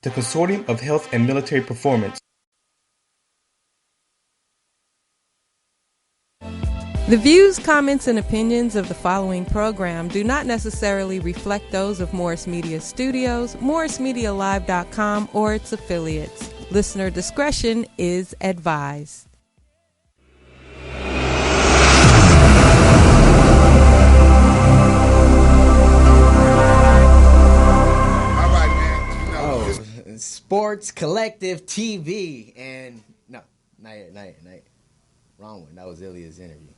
the Consortium of Health and Military Performance. The views, comments, and opinions of the following program do not necessarily reflect those of Morris Media Studios, MorrisMediaLive.com, or its affiliates. Listener discretion is advised. Sports Collective TV, and no, not yet. Wrong one. That was Ilya's interview.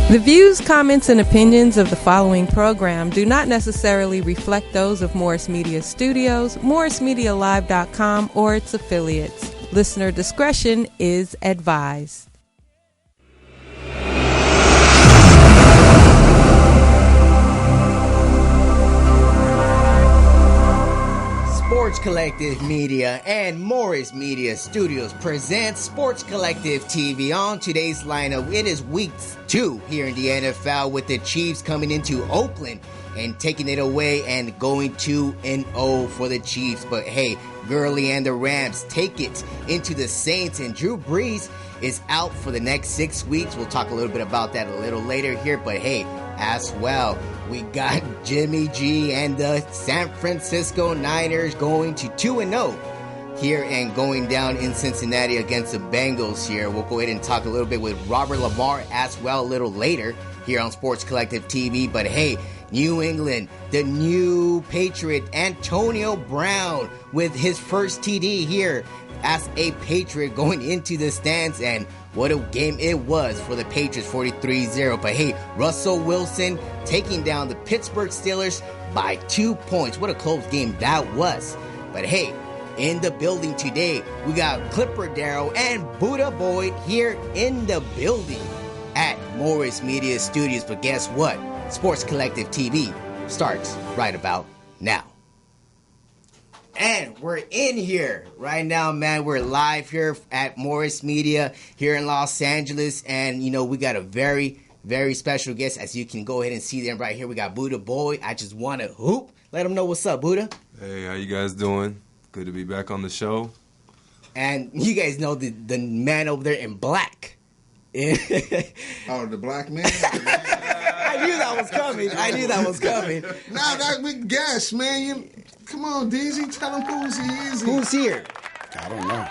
The views, comments, and opinions of the following program do not necessarily reflect those of Morris Media Studios, MorrisMediaLive.com, or its affiliates. Listener discretion is advised. Sports Collective Media and Morris Media Studios present Sports Collective TV. On today's lineup, it is week 2 here in the NFL with the Chiefs coming into Oakland and taking it away and going 2-0 for the Chiefs. But hey, Gurley and the Rams take it into the Saints, and Drew Brees is out for the next 6 weeks. We'll talk a little bit about that a little later here. But hey, as well, we got Jimmy G and the San Francisco Niners going to 2-0 here and going down in Cincinnati against the Bengals here. We'll go ahead and talk a little bit with Robert Lamar as well a little later here on Sports Collective TV. But hey, New England, the new Patriot Antonio Brown with his first TD here as a Patriot going into the stands, and what a game it was for the Patriots, 43-0. But hey, Russell Wilson taking down the Pittsburgh Steelers by 2 points. What a close game that was. But hey, in the building today, we got Clipper Darryl and Buddah Boyd here in the building at Morris Media Studios. But guess what? Sports Collective TV starts right about now. And we're in here right now, man. We're live here at Morris Media here in Los Angeles. And, you know, we got a very, very special guest. As you can go ahead and see them right here. We got Buddah Boyd. I just want to hoop. Let them know what's up, Buddah. Hey, how you guys doing? Good to be back on the show. And you guys know the man over there in black. Oh, the black man? I knew that was coming. Nah, that we guess, man. Come on, DZ, tell him who's he is. Who's here? I don't know.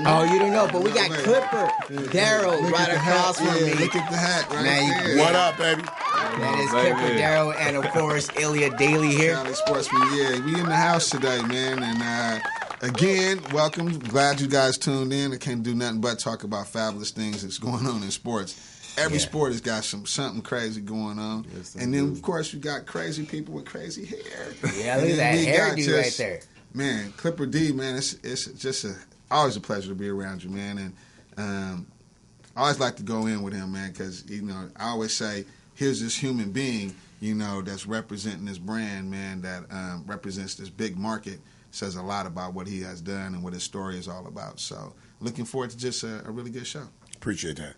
Oh, you don't know, but we got Clipper Darryl right across from me. Look at the hat right there. What up, baby? That is Clipper Darryl, and of course, Ilya Daly here. Cali Sportsman, yeah. We in the house today, man, and again, welcome. Glad you guys tuned in. I can't do nothing but talk about fabulous things that's going on in sports. Every sport has got something crazy going on. Yes, and then, of course, you got crazy people with crazy hair. Yeah, look at that hairdo right there. Man, Clipper D, man, it's just always a pleasure to be around you, man. And I always like to go in with him, man, because, you know, I always say, here's this human being, you know, that's representing this brand, man, that represents this big market. Says a lot about what he has done and what his story is all about. So looking forward to just a really good show. Appreciate that.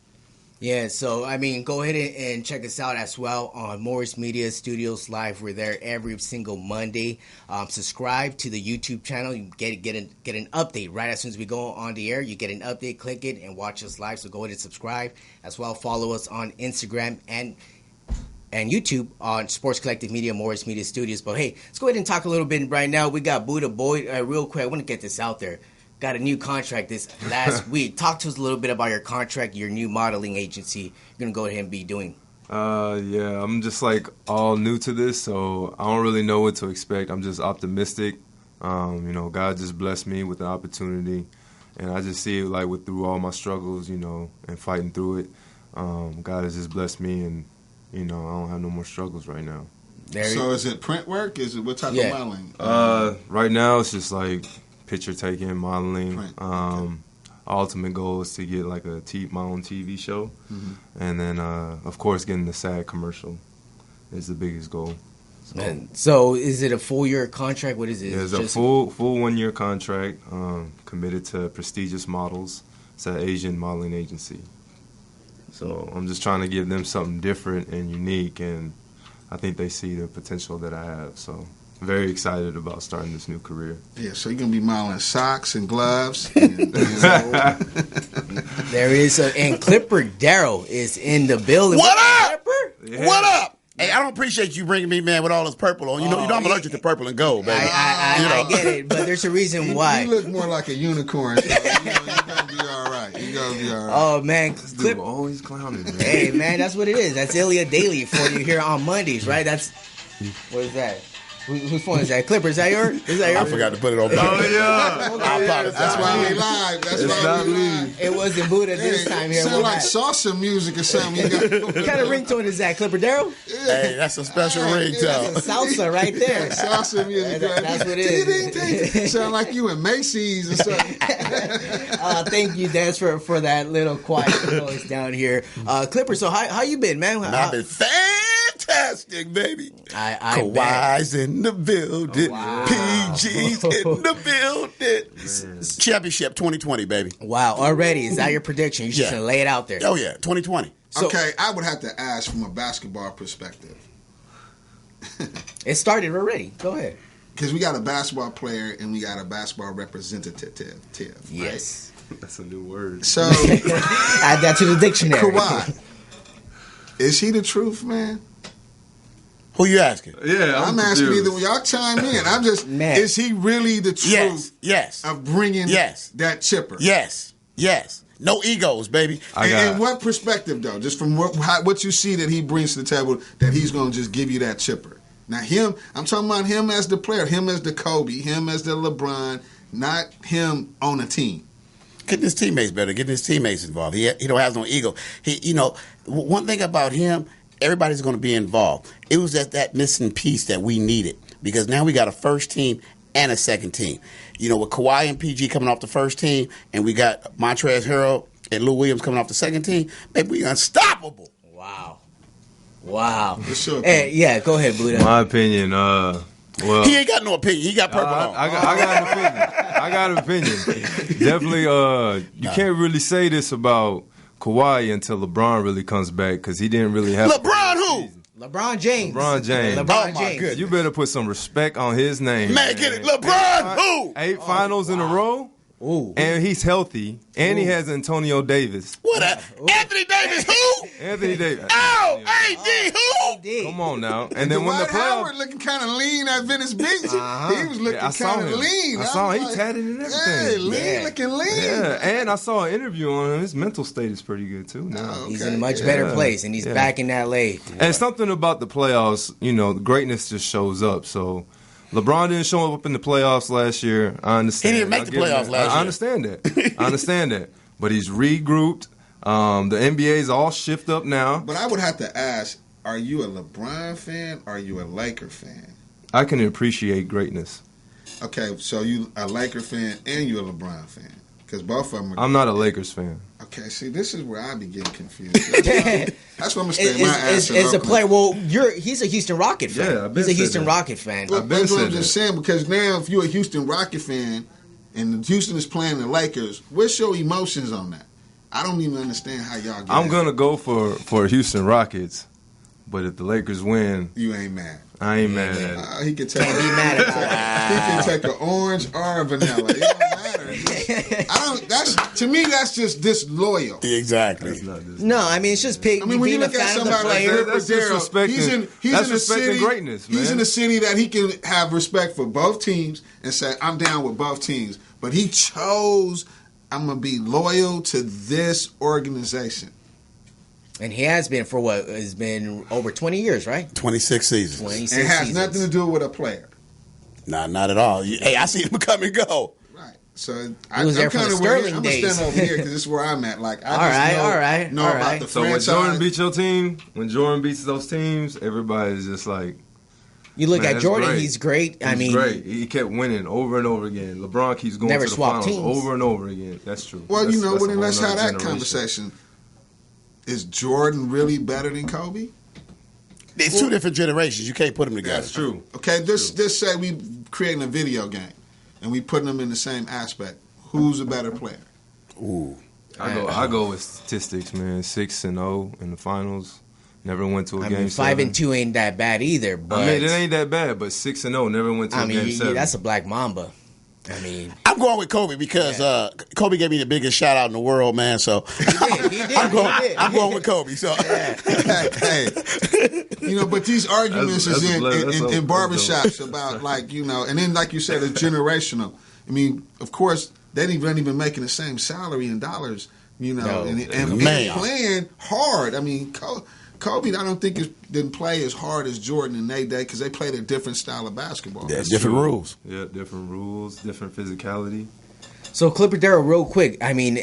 Yeah, so, I mean, go ahead and check us out as well on Morris Media Studios Live. We're there every single Monday. Subscribe to the YouTube channel. You get an update right as soon as we go on the air. You get an update, click it, and watch us live. So go ahead and subscribe. As well, follow us on Instagram and YouTube on Sports Collective Media, Morris Media Studios. But, hey, let's go ahead and talk a little bit right now. We got Buddah Boyd. Real quick, I want to get this out there. Got a new contract this last week. Talk to us a little bit about your contract, your new modeling agency you're going to go ahead and be doing. Yeah, I'm just like all new to this, so I don't really know what to expect. I'm just optimistic. You know, God just blessed me with the opportunity, and I just see it like through all my struggles, you know, and fighting through it. God has just blessed me, and, you know, I don't have no more struggles right now. So is it print work? Is it what type of modeling? Right now it's just like picture taking, modeling. Ultimate goal is to get like my own TV show, and then of course getting the SAG commercial is the biggest goal. And so is it a full year contract? What is it? Yeah, it's a full 1 year contract, committed to Prestigious Models. It's an Asian modeling agency. So I'm just trying to give them something different and unique, and I think they see the potential that I have. So very excited about starting this new career. Yeah, so you're going to be modeling socks and gloves. And, There is and Clipper Darryl is in the building. What up? Clipper? Yeah. What up? Hey, I don't appreciate you bringing me, man, with all this purple on. You know I'm allergic to purple and gold, baby. I get it, but there's a reason why. You look more like a unicorn. So, you're going to be all right. You're going to be all right. Oh, man. Dude, always clowning, man. Hey, man, that's what it is. That's Ilya Daily for you here on Mondays, right? That's what is that? Whose phone is that? Clipper, is that yours? Is that yours? I forgot to put it on. Oh, yeah. I apologize. That's why we live. That's It's why not we me. live. It wasn't Buddah this time here. Sound What like salsa music or something. You got what kind of ringtone is that, Clipper Darryl? Hey, that's a special ringtone. That's a salsa right there. salsa music. That's what it is. Sound like you in Macy's or something. Thank you, Dan, for that little quiet noise down here. Clipper, so how you been, man? I've been fantastic, baby. I Kawhi's in the building. Wow. PG's in the building. Championship 2020, baby. Wow, already. Is that your prediction? You just Yeah. lay it out there. Oh, yeah, 2020. So- Okay, I would have to ask from a basketball perspective. It started already. Go ahead. Because we got a basketball player and we got a basketball representative. Right? Yes. That's a new word. So, Add that to the dictionary. Kawhi, is he the truth, man? Who you asking? Yeah, I'm asking confused. either y'all chime in. I'm just, Man. is he really the truth Yes. of bringing that chipper? Yes. No egos, baby. And what perspective, though? Just from what you see that he brings to the table, that he's going to just give you that chipper. Now, I'm talking about him as the player, him as the Kobe, him as the LeBron, not him on a team. Getting his teammates better, getting his teammates involved. He don't have no ego. One thing about him, everybody's going to be involved. It was that missing piece that we needed, because now we got a first team and a second team. With Kawhi and PG coming off the first team, and we got Montrezl Harrell and Lou Williams coming off the second team, baby, we unstoppable. Wow. What's your Hey, yeah, go ahead, Buddah. My opinion, well, He ain't got no opinion. He got purple on. I got an opinion. Definitely, you can't really say this about Kawhi until LeBron really comes back, because he didn't really have LeBron who? LeBron James. LeBron James. Oh, my goodness. You better put some respect on his name. Man, get it. LeBron who? 8 finals in a row. Ooh. And he's healthy. And he has Antonio Davis. What up? Anthony Davis who? Anthony Davis. Oh, AD who? Come on now. And then when the Dwight Howard playoffs. looking kind of lean at Venice Beach. He was looking I saw kind of him. lean. I saw him. was He tatted and everything. Hey, lean, Yeah. looking lean. Yeah, and I saw an interview on him. His mental state is pretty good too now. Oh, He's okay. in a much better place, and he's Yeah. back in L.A. And something about the playoffs, the greatness just shows up. So LeBron didn't show up in the playoffs last year. I understand. He didn't make the I give him playoffs that. last I year. understand that. I understand that. But he's regrouped. The NBA's all shift up now. But I would have to ask, are you a LeBron fan or are you a Laker fan? I can appreciate greatness. Okay, so you a Laker fan and you a LeBron fan. Because both of them are... I'm not a Lakers fan. Okay, see, this is where I be getting confused. That's why I'm going to stay my ass in As a Oakland. player, well, he's a Houston Rocket fan. Yeah, I've been he's a said Houston that. Rocket fan. Well, I've been that's what I'm said just that. saying, because now if you're a Houston Rocket fan and Houston is playing the Lakers, what's your emotions on that? I don't even understand how y'all get I'm it. going to go for Houston Rockets. But if the Lakers win, You ain't mad. I ain't mad at it. He can take Can't be mad about it. He can take an orange or a vanilla. It don't matter. To me, that's just disloyal. Exactly. It's not this. No, I mean it's just I mean, when you being a look at fan of the somebody like player. That's Darryl, disrespecting- he's that's in a respecting city, greatness, He's man. in a city that he can have respect for both teams and say, I'm down with both teams. But he chose, I'm going to be loyal to this organization. And he has been for what has been over 20 years, right? 26 seasons. 26 It has seasons. nothing to do with a player. Nah, not at all. Hey, I see him come and go. Right. So He was there for the Sterling I'm days. going to stand over here because this is where I'm at. Like, I All just right, know, all right, know all about right. the So when franchise. Jordan beats your team, when Jordan beats those teams, everybody's just like, You look man, at that's Jordan; great. he's great. I he's mean, great. He kept winning over and over again. LeBron keeps going Never to the swapped finals teams. over and over again. That's true. Well, That's- you know, that's a well, then whole let's have nother that generation. conversation. Is Jordan really better than Kobe? It's two different generations. You can't put them together. That's true. Okay, just say we creating a video game and we putting them in the same aspect. Who's a better player? Ooh. I go with statistics, man. 6-0 in the finals. Never went to a game 5-2 ain't that bad either. But I mean, it ain't that bad, but 6-0 never went to a game 7. That's a black mamba. I mean, I'm going with Kobe because Kobe gave me the biggest shout out in the world, man. So he did. I'm going with Kobe. So Hey, but these arguments That's in barbershops about and then like you said, it's generational. I mean, of course, they ain't even making the same salary in dollars, and playing hard. I mean, Kobe, I don't think didn't play as hard as Jordan in their day because they played a different style of basketball. Yeah, different rules. Yeah, different rules, different physicality. So Clipper Darryl, real quick. I mean,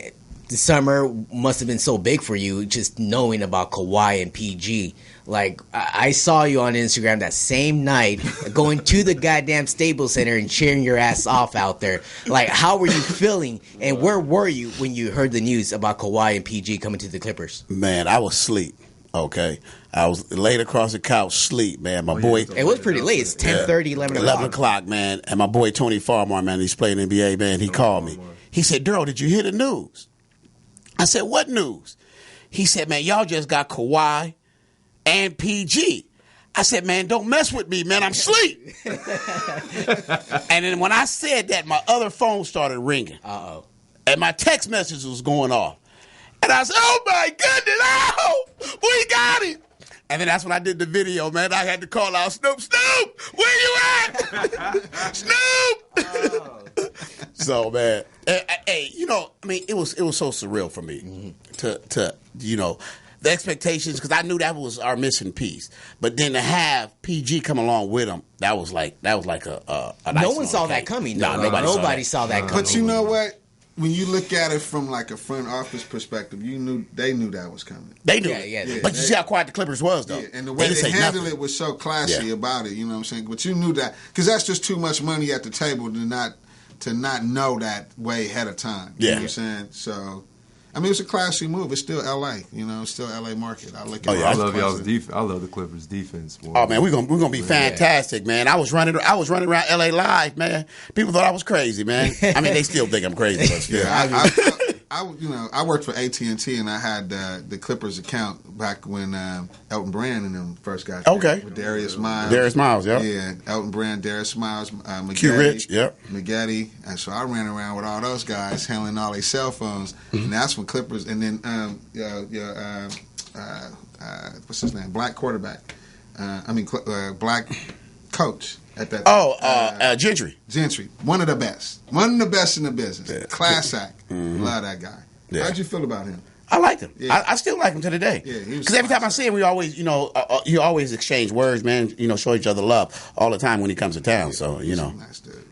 the summer must have been so big for you, just knowing about Kawhi and PG. Like, I saw you on Instagram that same night going to the goddamn Staples Center and cheering your ass off out there. Like, how were you feeling, and where were you when you heard the news about Kawhi and PG coming to the Clippers? Man, I was asleep. Okay, I was laid across the couch, sleep, man. My boy, it was pretty late. It's 10:30, 11 o'clock. 11 o'clock, man. And my boy Tony Farmar, man, he's playing NBA, man. He called me. He said, "Darryl, did you hear the news?" I said, "What news?" He said, "Man, y'all just got Kawhi and PG." I said, "Man, don't mess with me, man. I'm asleep." And then when I said that, my other phone started ringing. And my text message was going off. And I said, "Oh, my goodness, we got him." And then that's when I did the video, man. I had to call out, "Snoop, where you at?" "Snoop!" So, man, hey, I mean, it was so surreal for me to the expectations, because I knew that was our missing piece. But then to have PG come along with him, that was like a no one saw that coming. No, nobody saw that coming. But you know what? When you look at it from like a front office perspective, they knew that was coming. They knew. Yeah. But you see how quiet the Clippers was, though. Yeah, and the way they handled nothing. it was so classy about it. You know what I'm saying? But you knew that because that's just too much money at the table to not know that way ahead of time. You know what I'm saying? So, I mean, it's a classy move. It's still LA. It's still LA market. I look at. I love y'all's defense. I love the Clippers' defense. Boy. Oh man, we're gonna be fantastic, man. I was running around LA live, man. People thought I was crazy, man. I mean, they still think I'm crazy, but still. I worked for AT&T and I had the Clippers account back when Elton Brand and them first got there. Okay. With Darius Miles. Darius Miles, yeah. Yeah, Elton Brand, Darius Miles, McGetty. Q Rich, yep. McGetty. And so I ran around with all those guys handling all their cell phones. And that's when Clippers, and then, what's his name? Black quarterback. Black coach. At that time. Gentry. Gentry. One of the best in the business. Yeah. Class act. Love that guy. Yeah. How'd you feel about him? I liked him. Yeah. I still like him to today. Yeah, because every time I see him, we always, you always exchange words, man. Show each other love all the time when he comes to town. So, Nice dude.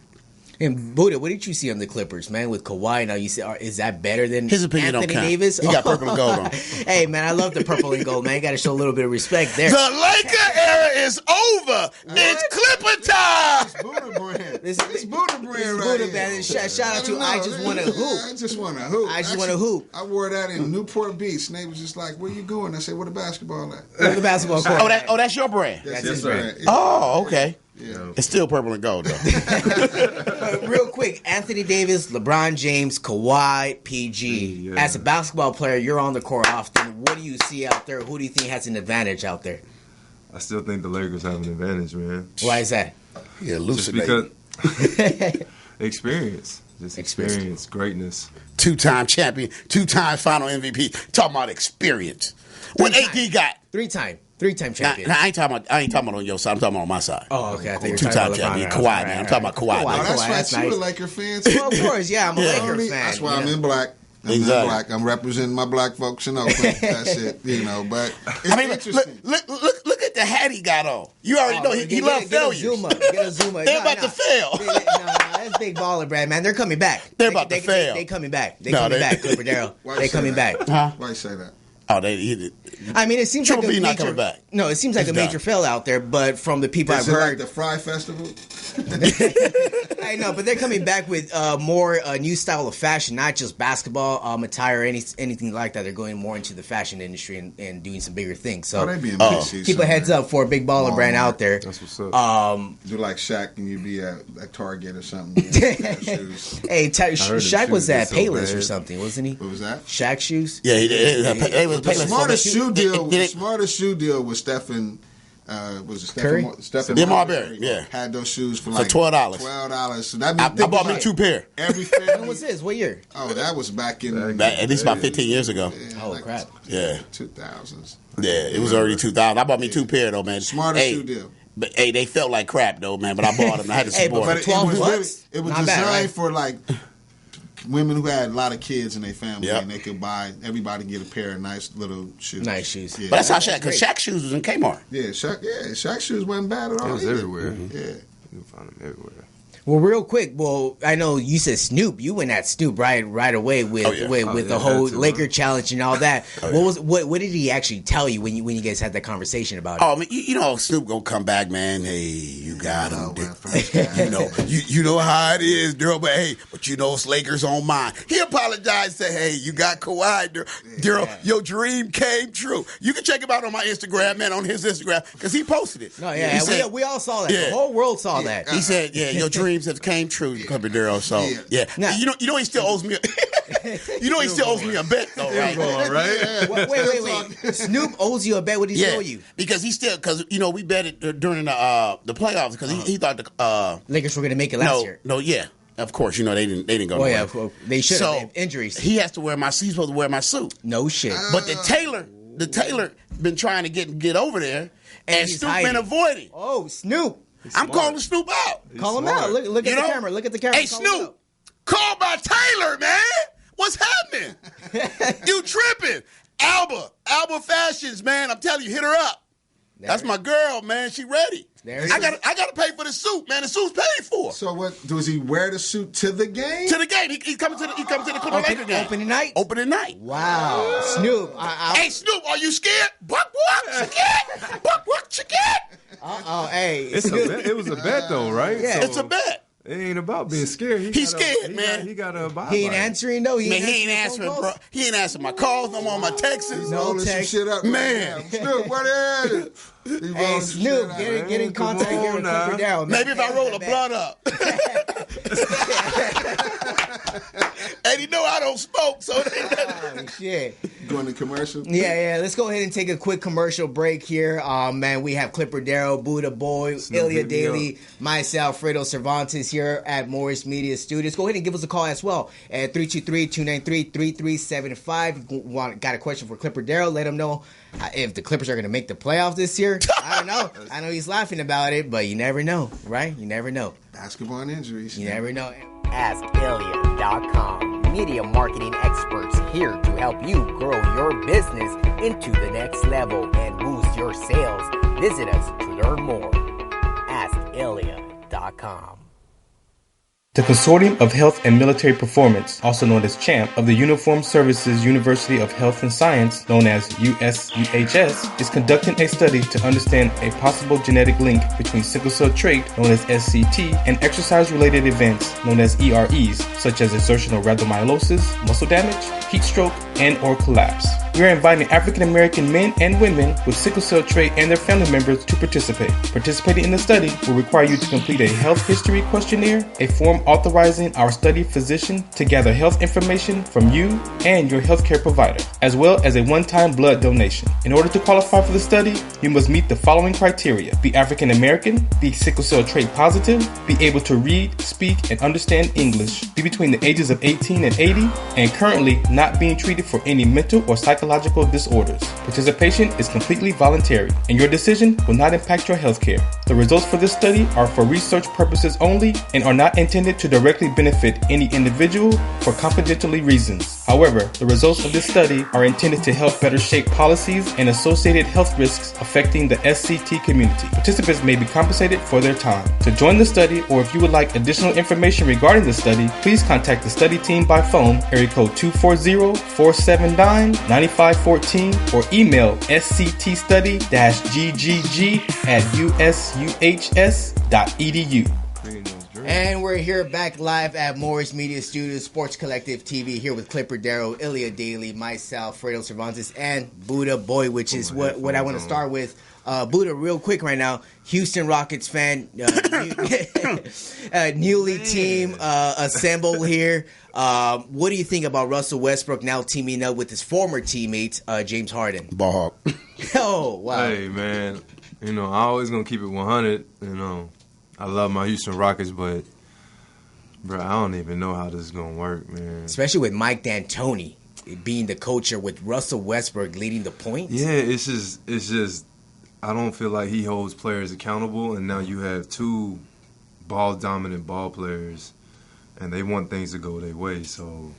And Buddah, what did you see on the Clippers, man? With Kawhi, now you see, is that better than his opinion Anthony don't count. Davis? He got purple and gold on. Hey, man, I love the purple and gold, man. You got to show a little bit of respect there. The Laker era is over. It's Clipper time. It's Buddah brand. It's Buddah brand right Buddah brand. Shout out to I Just Want to Hoop. I just want to hoop. I just want to hoop. I wore that in Newport Beach. And they was just like, "Where you going?" I said, "Where the basketball at?" Where the basketball court. That's your brand. That's his brand. Yeah. Oh, okay. Yeah. It's still purple and gold, though. Real quick, Anthony Davis, LeBron James, Kawhi, PG. Yeah. As a basketball player, you're on the court often. What do you see out there? Who do you think has an advantage out there? I still think the Lakers have an advantage, man. Why is that? Yeah, Just because experience. Just experience, greatness. 2-time champion, 2-time final MVP. Talking about experience. What AD got? Three-time champion. I ain't talking about on your side. I'm talking about on my side. Oh, okay. I think you're 2-time talking champion. about Kawhi, man. I'm talking about Kawhi. Oh, that's Kawhi, right. You a nice. Laker fan. Well, of course, yeah. I'm a Laker fan. That's why I'm in black. I'm Exactly. in black. I'm representing my black folks in Oakland. That's it. But it's interesting. Look at the hat he got on. You already know he loves failures. Get a zoom up. They're about to fail. No, that's big baller, Brad, man. They're coming back. They're about to fail. They coming back. They coming back, Clipper Darryl. They coming back. Huh? Why you say that? Oh, I mean, it seems Triple like B a not major, coming back. No, it seems like a major fail out there, but from the people Is I've it heard. like the Fry Festival? I know, but they're coming back with more new style of fashion, not just basketball attire or anything like that. They're going more into the fashion industry and doing some bigger things. So they be in big season, keep a heads man. up for a big baller brand out there. That's what's up. Do like Shaq and you be at Target or something. Shoes. Hey, Shaq was at so Payless bad. or something, wasn't he? What was that? Shaq shoes. Yeah, he did. They was The Payless. smartest shoe deal. Did The it- smartest shoe deal was Stephen. Was it Curry? Stephen Marbury, yeah. had those shoes for like $12. $12. So that I means bought me 2 pair. Every When family. was this? What year? Oh, that was back in At least about 15 years ago. Oh, crap. Yeah. 2000s. Yeah, it was early 2000. I bought me 2 pair though, man. Smartest Hey, shoe deal. But hey, they felt like crap though, man. But I bought them. I had to Hey, support but them. for 12 it was bucks? it was Not bad, designed right? for like women who had a lot of kids in their family, Yep. and they could buy every get a pair of nice little shoes. Nice shoes. Yeah, But that's how That's Shaq, because great. Shaq shoes was in Kmart. Shaq shoes wasn't bad at all. It was either. everywhere. Yeah. You can find them everywhere. Well, real quick. Well, I know you said Snoop. You went at Snoop right away with Oh, yeah. with the yeah, whole had to, Laker huh? challenge and all that. What did he actually tell you when you guys had that conversation about it? Oh, man, you know Snoop gonna come back, man. Hey, you got him. man, first guy. You know how it is, Darryl. But hey, it's Lakers on mine. He apologized. Said, hey, you got Kawhi, Darryl. Your dream came true. You can check him out on my Instagram, man, on his Instagram, because he posted it. No, He yeah, said- we all saw that. Yeah. The whole world saw that. He said, "Yeah, your dreams have came true, Clipper Darryl." So, yeah. Now- You know, he still owes me. You know, he still owes me a bet, though, right? Right? Wait. Snoop owes you a bet. What did he owe you? because we betted during the playoffs because he thought the Lakers were going to make it last year. yeah, of course, they didn't go. Oh yeah, nowhere. well, they should So, have. They have injuries. He has to wear he's supposed to wear my suit, No shit. but the tailor been trying to get over there, and he's Snoop hiding. been avoiding. Oh, Snoop. I'm calling Snoop out. Call him smart. out. Look at You the know? camera. Look at the camera. Hey, Call him Snoop, out. call my Taylor, man. What's happening? You tripping. Alba Fashions, man. I'm telling you, hit her up. That's my girl, man. She ready. There I gotta pay for the suit, man. The suit's paid for. So what? Does he wear the suit to the game? To the game. He coming to the Clipper Laker game. Opening night? Opening night. Wow. Snoop. Hey, Snoop, are you scared? Buck, scared? Buck, scared? Hey. It was a bet, though, right? Yeah. It's a bet. It ain't about being scared. He's scared, man. He got to abide He ain't by it. answering, though. Man, he ain't answering, bro. He ain't answering my calls no more, my texts. Rolling some text. shit up, Man. Snoop, what is it? He Hey, rolling some Snoop, shit up. get in contact Come here on with now. Clipper Down. Maybe if I roll a blunt up. And you know I don't smoke, so Oh, shit. Going to commercial. Yeah. Let's go ahead and take a quick commercial break here. Man, we have Clipper Darryl, Buddah Boy, Ilya hit me Daly, myself, Fredo Cervantes here at Morris Media Studios. Go ahead and give us a call as well at 323-293-3375. Got a question for Clipper Darryl? Let him know if the Clippers are going to make the playoffs this year. I don't know. I know he's laughing about it, but you never know, right? You never know. Basketball and injuries. You never know. AskIlya.com. Media marketing experts here to help you grow your business into the next level and boost your sales. Visit us to learn more. AskIlya.com. The Consortium of Health and Military Performance, also known as CHAMP, of the Uniformed Services University of Health and Science, known as USUHS, is conducting a study to understand a possible genetic link between sickle cell trait, known as SCT, and exercise-related events, known as EREs, such as exertional rhabdomyolysis, muscle damage, heat stroke, and or collapse. We are inviting African American men and women with sickle cell trait and their family members to participate. Participating in the study will require you to complete a health history questionnaire, a form authorizing our study physician to gather health information from you and your healthcare provider, as well as a one-time blood donation. In order to qualify for the study, you must meet the following criteria: be African American, be sickle cell trait positive, be able to read, speak, and understand English, be between the ages of 18 and 80, and currently not being treated for any mental or psychological disorders. Participation is completely voluntary, and your decision will not impact your healthcare. The results for this study are for research purposes only and are not intended to directly benefit any individual for confidentiality reasons. However, the results of this study are intended to help better shape policies and associated health risks affecting the SCT community. Participants may be compensated for their time. To join the study, or if you would like additional information regarding the study, please contact the study team by phone, area code 240-479-9514, or email sctstudy-ggg@usuhs.edu. And we're here back live at Morris Media Studios, Sports Collective TV, here with Clipper Darryl, Ilya Daly, myself, Fredo Cervantes, and Buddah Boy, which is what I want to start with. Buddah, real quick right now, Houston Rockets fan, newly team assembled here. What do you think about Russell Westbrook now teaming up with his former teammate, James Harden? Ball hawk. Oh, wow. Hey, man, I always going to keep it 100, I love my Houston Rockets, but, bro, I don't even know how this is going to work, man. Especially with Mike D'Antoni being the coach, or with Russell Westbrook leading the points. Yeah, it's just, I don't feel like he holds players accountable, and now you have two ball-dominant ball players, and they want things to go their way, so...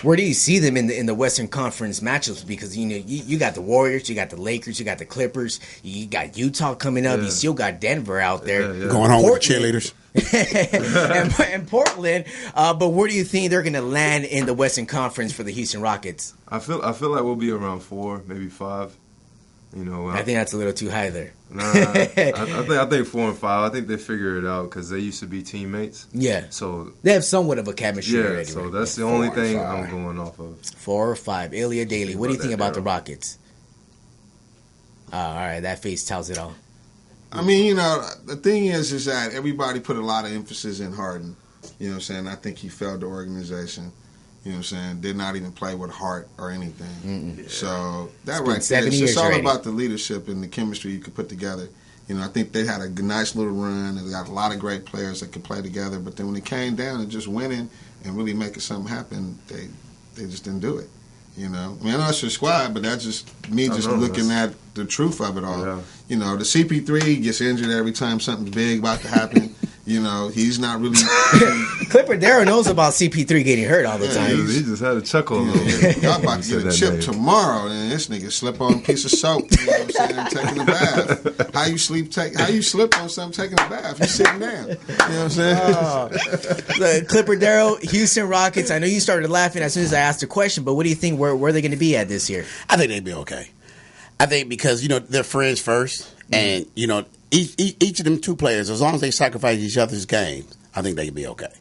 Where do you see them in the Western Conference matchups? Because you got the Warriors, you got the Lakers, you got the Clippers, you got Utah coming up. Yeah. You still got Denver out there going on with the cheerleaders and Portland. But where do you think they're going to land in the Western Conference for the Houston Rockets? I feel like we'll be around 4, maybe 5. I think that's a little too high there. Nah, I think 4 and 5. I think they figure it out because they used to be teammates. Yeah, so they have somewhat of a chemistry already. So right? that's the only thing I'm going off of. 4 or 5. Ilya Daly, what do you think about the Rockets? All right, that face tells it all. I mean, the thing is that everybody put a lot of emphasis in Harden. You know what I'm saying? I think he failed the organization. You know what I'm saying? Did not even play with heart or anything. Yeah. So that right there, it's all already about the leadership and the chemistry you could put together. I think they had a nice little run. They got a lot of great players that could play together. But then when it came down to just winning and really making something happen, they just didn't do it. I mean, I know it's your squad, but that's just me looking at the truth of it all. Yeah. The CP3 gets injured every time something's big about to happen. He's not really... Clipper Darryl knows about CP3 getting hurt all the time. He just had a chuckle. Y'all about to get a chip tomorrow, and this nigga slip on a piece of soap, you know what I'm saying, taking a bath. How you slip on something taking a bath? You sitting down. You know what I'm saying? Clipper Darryl, Houston Rockets, I know you started laughing as soon as I asked the question, but what do you think, where are they going to be at this year? I think they'd be okay. I think because, they're friends first, and, each of them two players, as long as they sacrifice each other's games, I think they can be okay.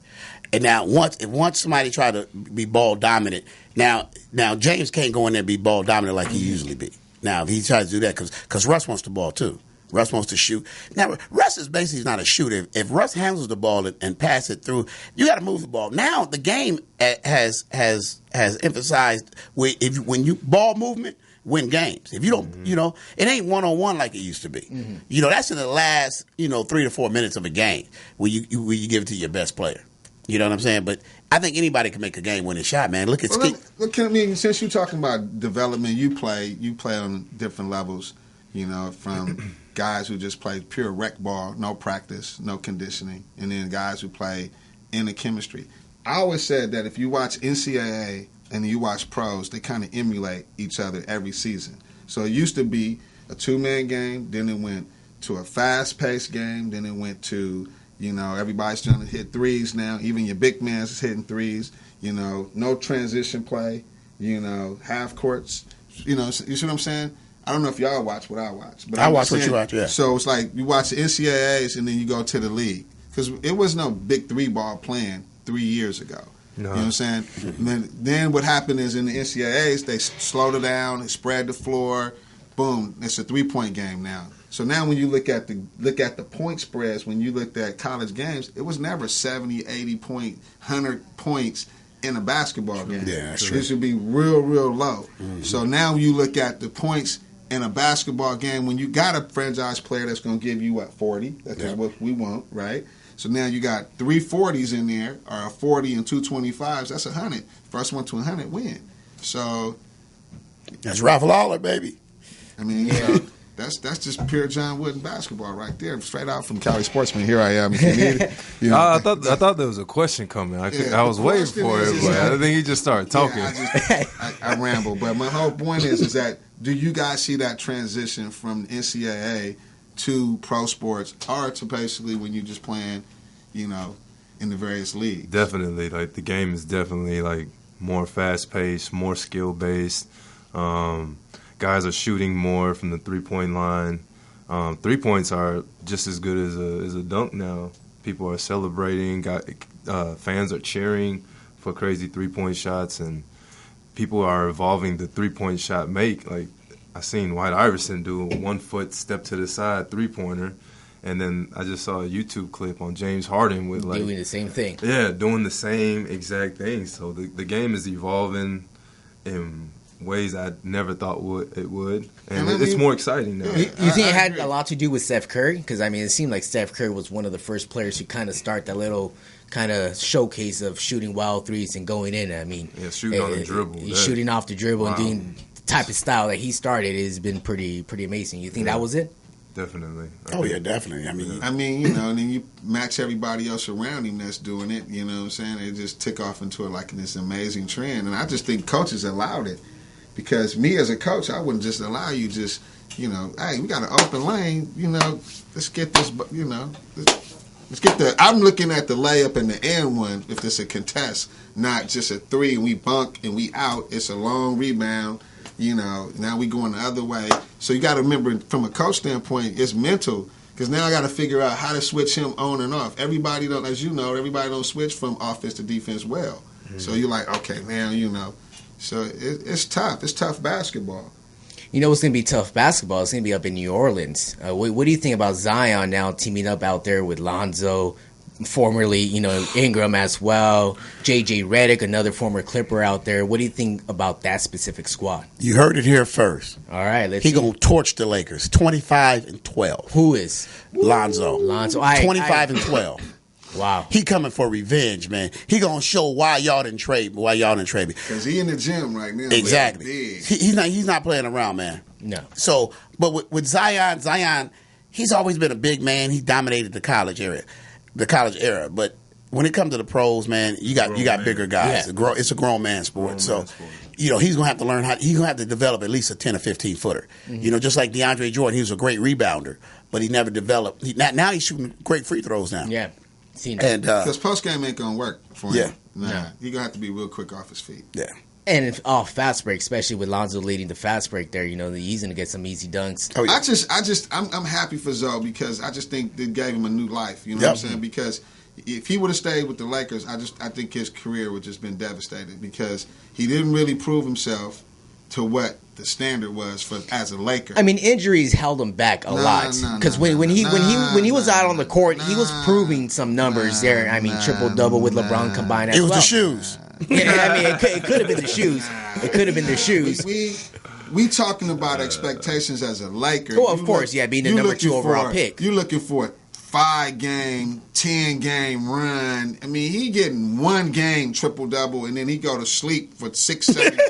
And now, once somebody try to be ball dominant, now James can't go in there and be ball dominant like he usually be. Now, if he tries to do that, because Russ wants the ball too. Russ wants to shoot. Now, Russ is basically not a shooter. If Russ handles the ball and pass it through, you got to move the ball. Now, the game has emphasized when you ball movement, win games. If you don't, it ain't one-on-one like it used to be. Mm-hmm. That's in the last, 3 to 4 minutes of a game where you give it to your best player. You know what I'm saying? But I think anybody can make a game-winning shot, man. Look at since you're talking about development, you play on different levels, from guys who just play pure rec ball, no practice, no conditioning, and then guys who play in the chemistry. I always said that if you watch NCAA and you watch pros, they kind of emulate each other every season. So it used to be a two-man game, then it went to a fast-paced game, then it went to, everybody's trying to hit threes now. Even your big man's is hitting threes. No transition play, half courts. You see what I'm saying? I don't know if y'all watch what I watch. But I watch what you watch, yeah. So it's like you watch the NCAAs and then you go to the league. Because it was no big three ball playing 3 years ago. No. You know what I'm saying? Then what happened is in the NCAAs, they slowed it down, they spread the floor, boom, it's a 3-point game now. So now when you look at the point spreads, when you looked at college games, it was never 70, 80 point, 100 points in a basketball game. Yeah, that's true. It should be real, real low. Mm-hmm. So now when you look at the points in a basketball game, when you got a franchise player that's going to give you, 40? That's what we want, right? So now you got 3 40s in there, or a 40 and 2 25s. That's 100. First one to 100 win. So that's Ralph Lawler, baby. I mean, that's just pure John Wooden basketball right there, straight out from Cali Sportsman. Here I am. If you need it, I thought there was a question coming. I was waiting for it, but I think he just started talking. I ramble, but my whole point is that do you guys see that transition from NCAA to pro sports, or to basically when you're just playing, in the various leagues? Definitely. Like, the game is definitely, like, more fast-paced, more skill-based. Guys are shooting more from the three-point line. 3 points are just as good as a dunk now. People are celebrating. Fans are cheering for crazy 3-point shots, and people are evolving the 3-point shot make. Like, I seen White Iverson do a 1-foot step to the side 3-pointer, and then I just saw a YouTube clip on James Harden with like doing the same thing. Yeah, doing the same exact thing. So the game is evolving in ways I never thought it would, and it's more exciting now. You think it had a lot to do with Steph Curry? Because I mean, it seemed like Steph Curry was one of the first players who kind of start that little kind of showcase of shooting wild threes and going in. I mean, shooting on the dribble. Shooting off the dribble and doing the type of style that he started has been pretty amazing. You think that was it? Definitely. Yeah, definitely. I mean, you know, and then you match everybody else around him that's doing it. You know what I'm saying? It just took off into this amazing trend, and I just think coaches allowed it. Because me as a coach, I wouldn't just allow you just, you know, hey, we got an open lane, you know, let's get this, you know, let's get I'm looking at the layup and the end one if it's a contest, not just a three and we bunk and we out. It's a long rebound, you know, now we going the other way. So you got to remember from a coach standpoint, it's mental. Because now I got to figure out how to switch him on and off. Everybody don't, as you know, everybody don't switch from offense to defense well. Mm-hmm. So you're like, okay, now, you know. So it's tough. It's tough basketball. You know what's going to be tough basketball? It's going to be up in New Orleans. What do you think about Zion now teaming up out there with Lonzo, formerly, you know, Ingram as well, J.J. Redick, another former Clipper out there. What do you think about that specific squad? You heard it here first. All right, let's He going to torch the Lakers, 25-12. Who is? Lonzo. 25-12. Wow. He coming for revenge, man. He gonna show why y'all didn't trade me. Because he in the gym right now. Exactly. He's not playing around, man. No. So, but with Zion, he's always been a big man. He dominated the college era. But when it comes to the pros, man, you got bigger guys. Yeah. It's a grown man sport. You know, he's gonna have to learn he's gonna have to develop at least a 10 or 15 footer. Mm-hmm. You know, just like DeAndre Jordan, he was a great rebounder, but he never developed. Now he's shooting great free throws now. Yeah. And because post game ain't gonna work for him. Yeah. He gonna have to be real quick off his feet. Yeah. And off fast break, especially with Lonzo leading the fast break there, you know, he's gonna get some easy dunks. Oh, yeah. I'm happy for Zoe because I just think they gave him a new life. You know what I'm saying? Because if he would have stayed with the Lakers, I think his career would just been devastated because he didn't really prove himself to what the standard was as a Laker. I mean, injuries held him back a lot because when he was out on the court, he was proving some numbers there. I mean, triple double with LeBron combined. It was the shoes. Yeah, I mean, it could have been the shoes. It could have been the shoes. We talking about expectations as a Laker. Oh, of course, being the number 2 overall pick. You're looking for 5-game, 10-game run. I mean, he getting 1 game triple-double, and then he go to sleep for 6, 7 games.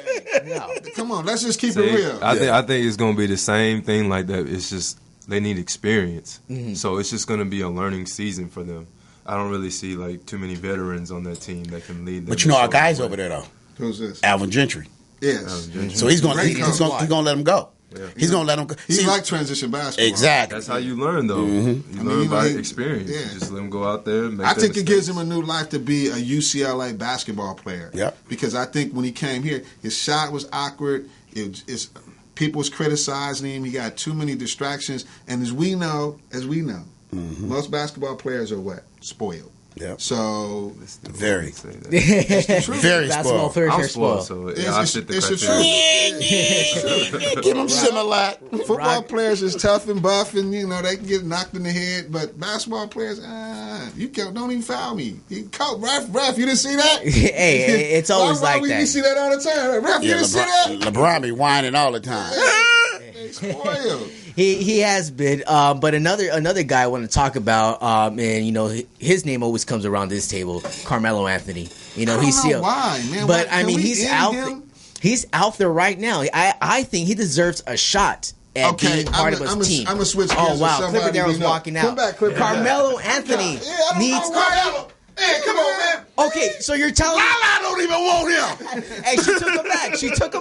No. Come on, let's just keep it real. I think it's going to be the same thing like that. It's just they need experience. Mm-hmm. So it's just going to be a learning season for them. I don't really see, like, too many veterans on that team that can lead them. But you know our guys over there, though. Who's this? Alvin Gentry. Yes. Mm-hmm. So he's going to let him go. Yeah. He's going to let him go. He's like transition basketball. Exactly. That's how you learn, though. Mm-hmm. You learn by experience. Yeah. Just let him go out there and make I think it gives him a new life to be a UCLA basketball player. Yep. Because I think when he came here, his shot was awkward. People was criticizing him. He got too many distractions. And as we know, mm-hmm. most basketball players are what? Spoiled. Yeah. So very, very basketball players are spoiled. So it's the truth. Give them Similac. Football players is tough and buff, and you know they can get knocked in the head. But basketball players, don't even foul me. Ref, you didn't see that? Hey, it's always like that. You see that all the time. Ref, you didn't see that? LeBron be whining all the time. Spoiled. He has been, but another guy I want to talk about, and you know his name always comes around this table, Carmelo Anthony. You know he's still why, man. But I mean he's out. He's out there right now. I think he deserves a shot at being part of his team. I'm gonna switch. Oh wow, Clipper Darryl's walking out. Come back, Clipper. Carmelo Anthony needs. Hey, come on, man. Okay, so you're telling me I don't even want him. Hey, she took him back. She took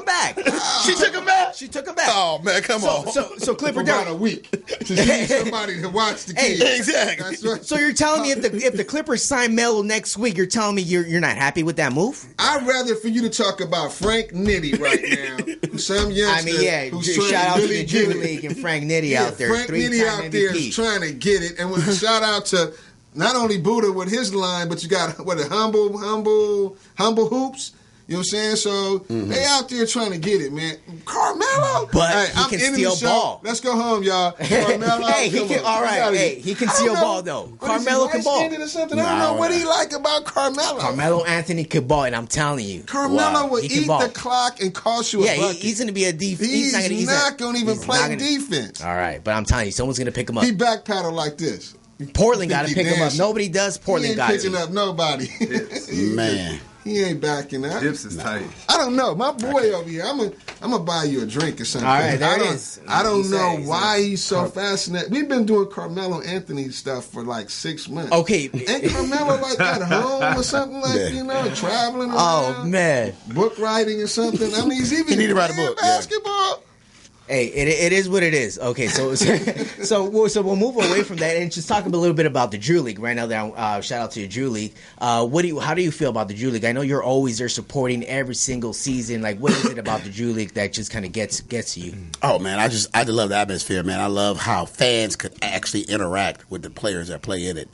him back. Oh man, come on. So Clipper Darryl Darryl a week to need somebody to watch the kids. Exactly. That's right. So you're telling me if the Clippers sign Melo next week, you're telling me you're not happy with that move? I'd rather for you to talk about Frank Nitti right now, who's some youngster. I mean, who's shout out to really the Drew League and Frank Nitti out there. Frank Nitti out there is trying to get it, and shout out to not only Buddah with his line, but you got humble hoops. You know what I'm saying? So they out there trying to get it, man. Carmelo, but he can steal ball. Let's go home, y'all. Carmelo, hey, he can. All right, hey, he can steal ball though. Carmelo can ball. Or something? I don't know what he like about Carmelo. Carmelo Anthony can ball, and I'm telling you, Carmelo will eat the clock and cost you a bucket. He's going to be a defense. He's not going to even play defense. All right, but I'm telling you, someone's going to pick him up. He backpedal like this. Portland got to pick him up. Nobody does. Portland got to. He ain't picking up nobody. Man. He ain't backing up. Dips is tight. I don't know. My boy over here, I'm gonna buy you a drink or something. All right, there it is. I don't know why he's so fascinated. We've been doing Carmelo Anthony stuff for like 6 months. Okay. Ain't Carmelo like at home or something traveling around? Oh, man. Book writing or something. I mean, he's even he need to write a book. Basketball. Hey, it is what it is. Okay, so we'll move away from that and just talk a little bit about the Drew League right now. Shout out to the Drew League. How do you feel about the Drew League? I know you're always there supporting every single season. Like, what is it about the Drew League that just kind of gets to you? Oh man, I just love the atmosphere, man. I love how fans could actually interact with the players that play in it,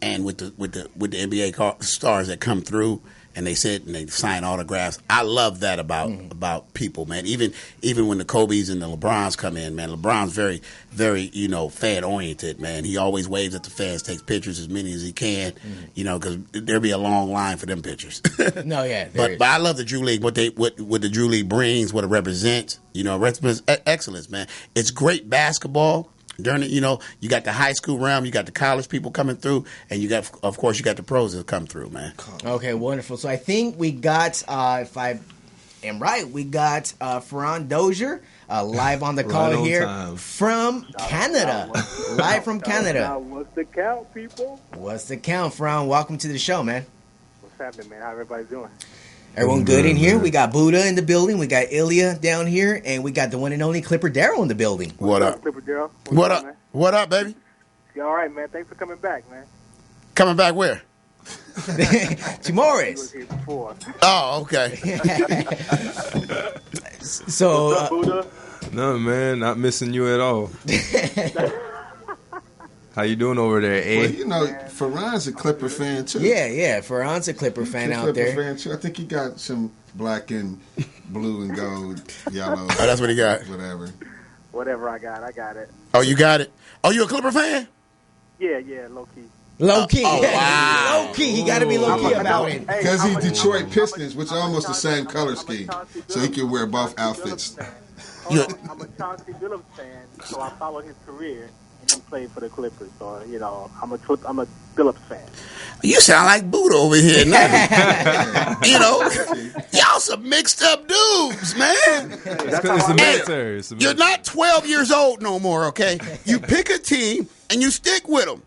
and with the NBA stars that come through. And they sit and they sign autographs. I love that about people, man. Even when the Kobe's and the LeBrons come in, man. LeBron's very, very, fan oriented, man. He always waves at the fans, takes pictures as many as he can, because there'll be a long line for them pictures. No, yeah. But I love the Drew League. What the Drew League brings, what it represents. It represents excellence, man. It's great basketball. During it, you got the high school realm, you got the college people coming through, and you got the pros that come through, man. Okay, wonderful. So I think we got, if I am right, we got Ferran Dozier live on the call here from Canada. Live from Canada. What's the count, people? What's the count, Ferran? Welcome to the show, man. What's happening, man? How everybody doing? Everyone good in here? We got Buddah in the building. We got Ilya down here. And we got the one and only Clipper Darryl in the building. What up? Clipper Darryl? What up? Man? What up, baby? You all right, man? Thanks for coming back, man. Coming back where? To Morris. He was here before. Oh, okay. So, what's up, Buddah? No, man, not missing you at all. How you doing over there, eh? Well, Ferran's a Clipper fan, too. Yeah. Ferran's a Clipper fan out there. Fan too. I think he got some black and blue and gold, yellow. Oh, that's what he got. Whatever I got it. Oh, you got it? Oh, you a Clipper fan? Yeah, low-key. Low-key. Oh, wow. Low-key. He got to be low-key about it. Because he's Detroit Pistons, which are almost the same color scheme. So he can wear both outfits. I'm a Chauncey Billups fan, so I follow his career. He played for the Clippers, so I'm a Billups fan. You sound like Buddah over here now. Y'all some mixed up dudes, man. It's the military. You're not 12 years old no more, okay? You pick a team and you stick with them.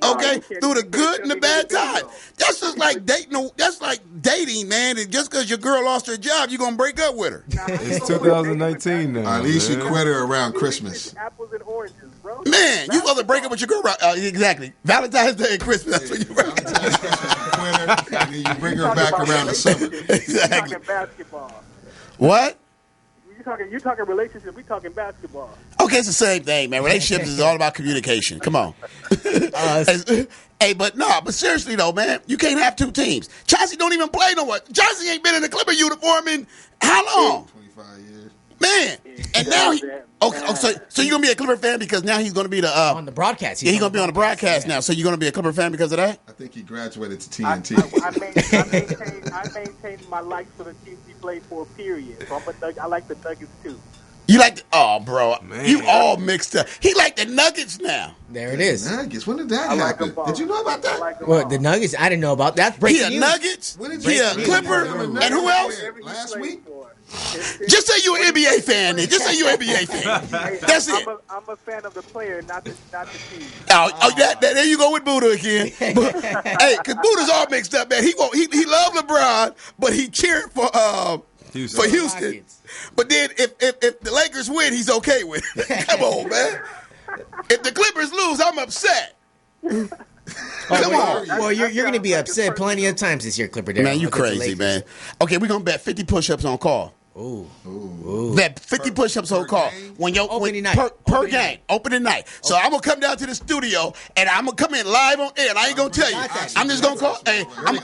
Okay, through the good and the bad time. That's just like dating. That's like dating, man. And just because your girl lost her job, you're gonna break up with her. It's 2019 now. At least you quit her around Christmas. Apples and oranges, bro. Man, you supposed to break up with your girl. Exactly. Valentine's Day and Christmas. That's when you break up. Valentine's, Christmas, you quit her, and then you bring her back around the summer. Exactly. Talking basketball. What? You talking relationship? We talking basketball. Okay, it's the same thing, man. Relationships is all about communication. Come on. Hey, but seriously though, man, you can't have two teams. Chauncey don't even play no more. Chauncey ain't been in a Clipper uniform in how long? 25 years. Man, and now so you're gonna be a Clipper fan because now he's gonna be on the broadcast. He's gonna be on the broadcast now. So you're gonna be a Clipper fan because of that? I think he graduated to TNT. I maintain my likes for the teams he played for. Period. So I like the Nuggets too. You like bro, man. You all mixed up. He like the Nuggets now. There it is. Nuggets. When did that happen? Did you know about that? Well, the Nuggets, I didn't know about that. Breaking news. Nuggets. He a Clipper. And who else? Last week. Just say you're an NBA fan. Then. Just say you're an NBA fan. That's it. I'm a fan of the player, not the team. There you go with Buddah again. Hey, because Buddha's all mixed up, man. He loved LeBron, but he cheered for Houston. But then if the Lakers win, he's okay with it. Come on, man. If the Clippers lose, I'm upset. Come on. Well, you're going to be upset plenty of times this year, Clipper. Man, you crazy, man. Okay, we're going to bet 50 push-ups on call. Ooh. That 50 push-ups, so called. When your Opening night. per game, opening night. So I'm gonna come down to the studio and I'm gonna come in live on air. And I ain't gonna tell you. I'm just gonna call. Hey, I'm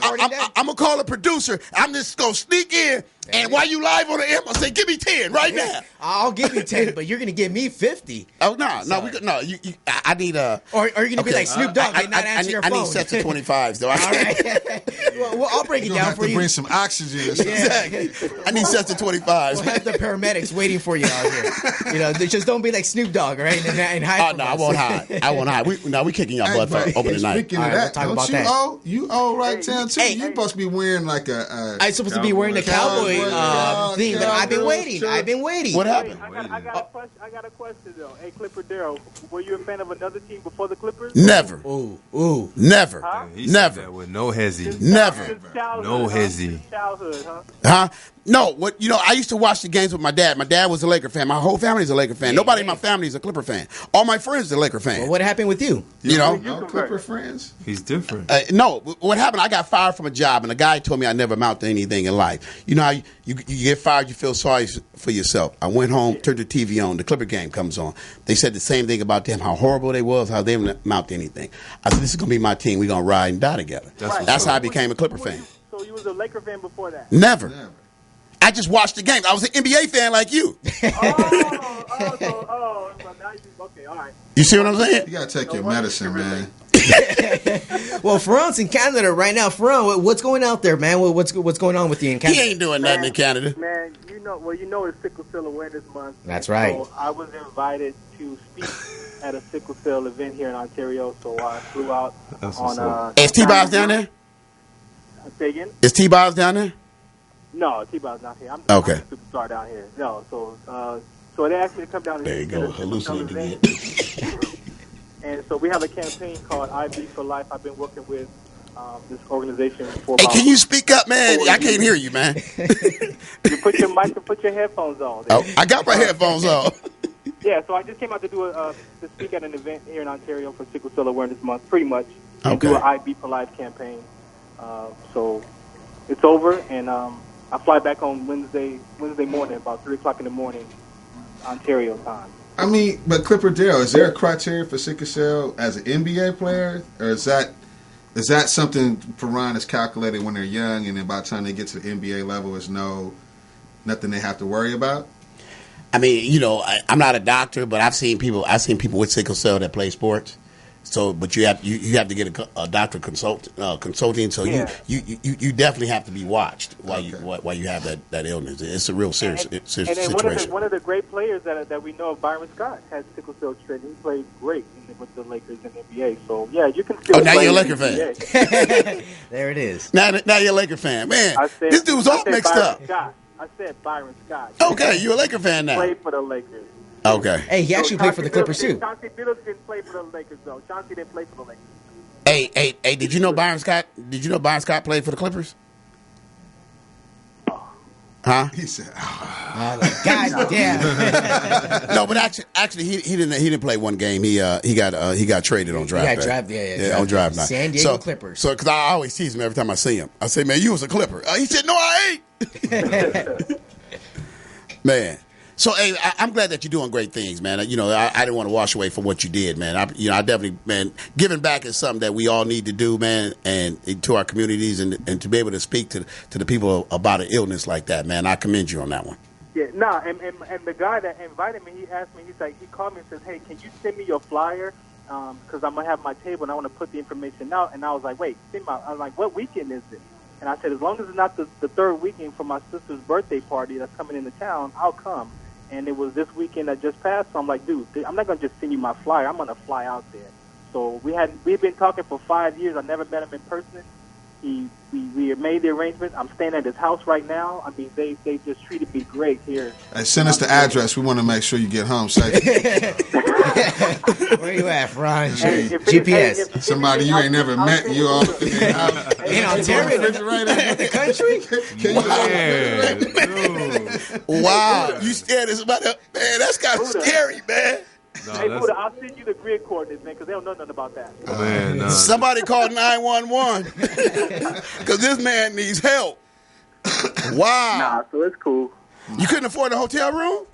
gonna call a producer. I'm just gonna sneak in. And while you live on the air, I'm gonna say, "Give me 10 right now." I'll give you 10, but you're gonna give me 50. Oh no. I need a. Or are you gonna be like Snoop Dogg and not answer your phone? I need sets of 25s though. All right. well, I'll break it down for to you. bring some oxygen. Or something. Exactly. I need sets of 25s. We'll have the paramedics waiting for you out here. They just don't be like Snoop Dogg, right? And hide. Oh no, I won't hide. We kicking your butt for opening night. Speaking of that, don't you owe right down too? You supposed to be wearing like a. I'm supposed to be wearing the cowboy thing, but I've been waiting. What happened? I got a question though. Hey, Clipper Darryl, were you a fan of another team before the Clippers? Never. Ooh. Never. Huh? Never. That with no hezzy. Never. No hezzy. Childhood, huh? Huh? No, I used to watch the games with my dad. My dad was a Laker fan. My whole family's a Laker fan. Nobody in my family is a Clipper fan. All my friends are Laker fans. Well, what happened with you? No Clipper friends? He's different. No, what happened, I got fired from a job, and a guy told me I never amount to anything in life. You know how you get fired, you feel sorry for yourself. I went home, turned the TV on, the Clipper game comes on. They said the same thing about them, how horrible they was, how they didn't amount to anything. I said, this is going to be my team. We're going to ride and die together. That's how I became a Clipper fan. So you was a Laker fan before that? Never. I just watched the game. I was an NBA fan like you. So now okay, all right. You see what I'm saying? You got to take your medicine, man. Well, Ferran's in Canada right now. Ferran, what's going out there, man? What's going on with you in Canada? He ain't doing nothing in Canada. Man, it's Sickle Cell Awareness Month. That's right. So I was invited to speak at a sickle cell event here in Ontario, so I flew out on. Is T-Bob's down there? Say again? Is T-Bob's down there? No, T-Bob's not here. I'm a superstar down here. No, so they asked me to come down here. There you go, hallucinating again. And so we have a campaign called IB for Life. I've been working with this organization for Hey, can you speak up, man? I can't hear you, man. You put your mic and put your headphones on. Oh, I got my headphones on. Yeah, so I just came out to to speak at an event here in Ontario for Sickle Cell Awareness Month, pretty much, and do an IB for Life campaign. So it's over, and I fly back on Wednesday morning, about 3:00 in the morning, Ontario time. I mean, but Clipper Darryl, is there a criteria for sickle cell as an NBA player, or is that something Ferran is calculated when they're young, and then by the time they get to the NBA level, it's nothing they have to worry about? I mean, I'm not a doctor, but I've seen people with sickle cell that play sports. So, but you have to get a doctor consulting. So you definitely have to be watched while you have that illness. It's a real serious situation. And one of the great players that we know, Byron Scott, has sickle cell trait. He played great with the Lakers in the NBA. So yeah, you can still. Oh, now play you're a in Laker the fan. There it is. Now you're a Laker fan, man. This dude's all mixed up. I said Byron Scott. Okay, you're a Laker fan now. Played for the Lakers. Okay. Hey, he actually played for the Clippers too. Chauncey Billups didn't play for the Lakers though. Chauncey didn't play for the Lakers. Hey, did you know Byron Scott played for the Clippers? Huh? He said, God damn. No, but actually he didn't play one game. He got traded on draft. He got drafted, on draft night. San Diego Clippers. So because I always tease him every time I see him. I say, man, you was a Clipper. He said, no, I ain't. Man. So, hey, I'm glad that you're doing great things, man. I didn't want to wash away from what you did, man. I definitely, man, giving back is something that we all need to do, man, and to our communities and to be able to speak to the people about an illness like that, man. I commend you on that one. Yeah, and the guy that invited me, he asked me, he called me and says, hey, can you send me your flyer? Because I'm going to have my table and I want to put the information out. And I was like, wait, I was like, what weekend is it? And I said, as long as it's not the third weekend for my sister's birthday party that's coming into town, I'll come. And it was this weekend that just passed, so I'm like, dude, I'm not going to just send you my flyer. I'm going to fly out there. So we've been talking for 5 years. I never met him in person. We made the arrangement. I'm staying at his house right now. I mean, they just treated me great here. Hey, send us the address. We want to make sure you get home safe. Where you at, Ron? Hey, GPS. Somebody you ain't never met, you all In Ontario, the country? Wow, you scared us about that? Man, that's kind of scary, man. No, hey, Buddah, I'll send you the grid coordinates, man, because they don't know nothing about that. Oh, man, no. Somebody call 911 because this man needs help. Wow. Nah, so it's cool. You couldn't afford a hotel room?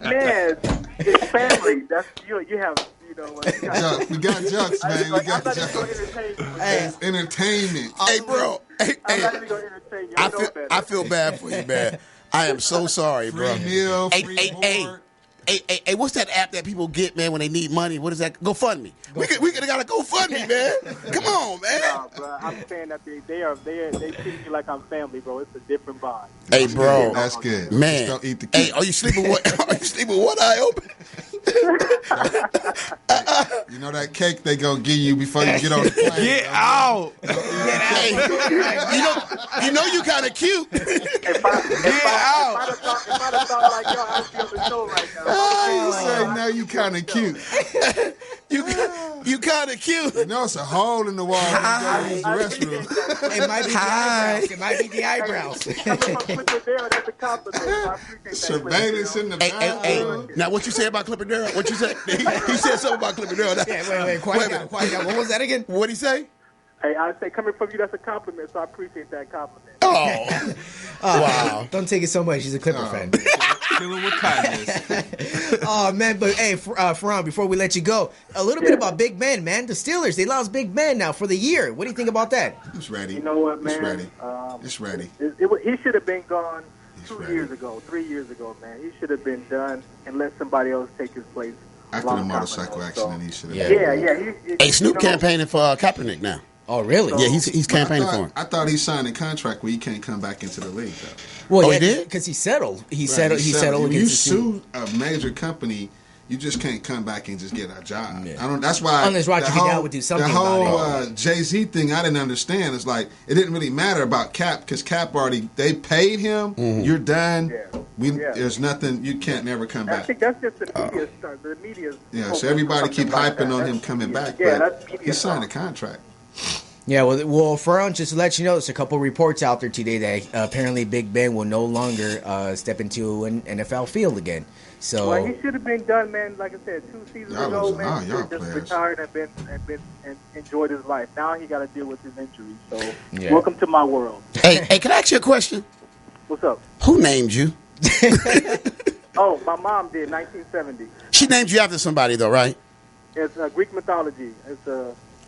Man, it's family. That's you have. We got jokes, man. We got jokes. Hey, entertainment. Hey, bro. Hey, I'm not even gonna entertain you. I feel bad for you, man. I am so sorry, bro. Free meal, free board. Hey, what's that app that people get, man, when they need money? What is that? GoFundMe. We could have got a GoFundMe, man. Come on, man. Nah, bro, I'm saying that they treat me like I'm family, bro. It's a different bond. Hey, bro. That's good. Man. Just don't eat the cake. Hey, are you sleeping with one eye open? You know that cake they gonna give you before you get on the plane. Get out! Hey, you know you kind of cute. If I'd have thought like yo, I'd be on the show right now. You say no, you kind of cute. You kind of cute. You know it's a hole in the wall when you go to the restroom. It might be the eyebrows. It might be the eyebrows. That's a compliment. I appreciate that. Surveillance in the bathroom. Hey. Now, what you say about Clipper Darryl? What you say? He said something about Clipper Darryl. Yeah, wait, quiet down. What was that again? What'd he say? Hey, I say coming from you, that's a compliment. So I appreciate that compliment. Oh, wow. Don't take it so much. He's a Clipper fan. Killing with kindness. Oh, man. But, hey, Ferran, before we let you go, a little bit about Big Ben, man. The Steelers, they lost Big Ben now for the year. What do you think about that? It's ready. You know what, man? It's ready. He should have been gone ready. 3 years ago, man. He should have been done and let somebody else take his place. After the motorcycle accident, he should have. Yeah. Hey, Snoop campaigning for Kaepernick now. Oh, really? Yeah, he's campaigning for him. I thought he signed a contract where he can't come back into the league, though. Well, he did? Because he settled. He Right, settled When you against the sue a major company, you just can't come back and just get a job. Yeah. That's why. Unless Roger Goodell would do something the whole about it. Jay-Z thing, I didn't understand. It's like it didn't really matter about Cap because Cap already they paid him. You're done. Yeah. There's nothing. You can't never come I back. think that's just the media start. The media's So everybody keep hyping on him coming back. Yeah, but that's media he signed a talk. contract. Yeah, well, Ferran, just to let you know, there's a couple reports out there today that apparently Big Ben will no longer step into an NFL field again. So, well, he should have been done, man. Like I said, 2 seasons ago, man. He y'all should have just players. retired and enjoyed his life. Now he got to deal with his injuries. So, Yeah. welcome to my world. Hey, can I ask you a question? What's up? Who named you? Oh, my mom did, 1970. She named you after somebody, though, right? It's Greek mythology.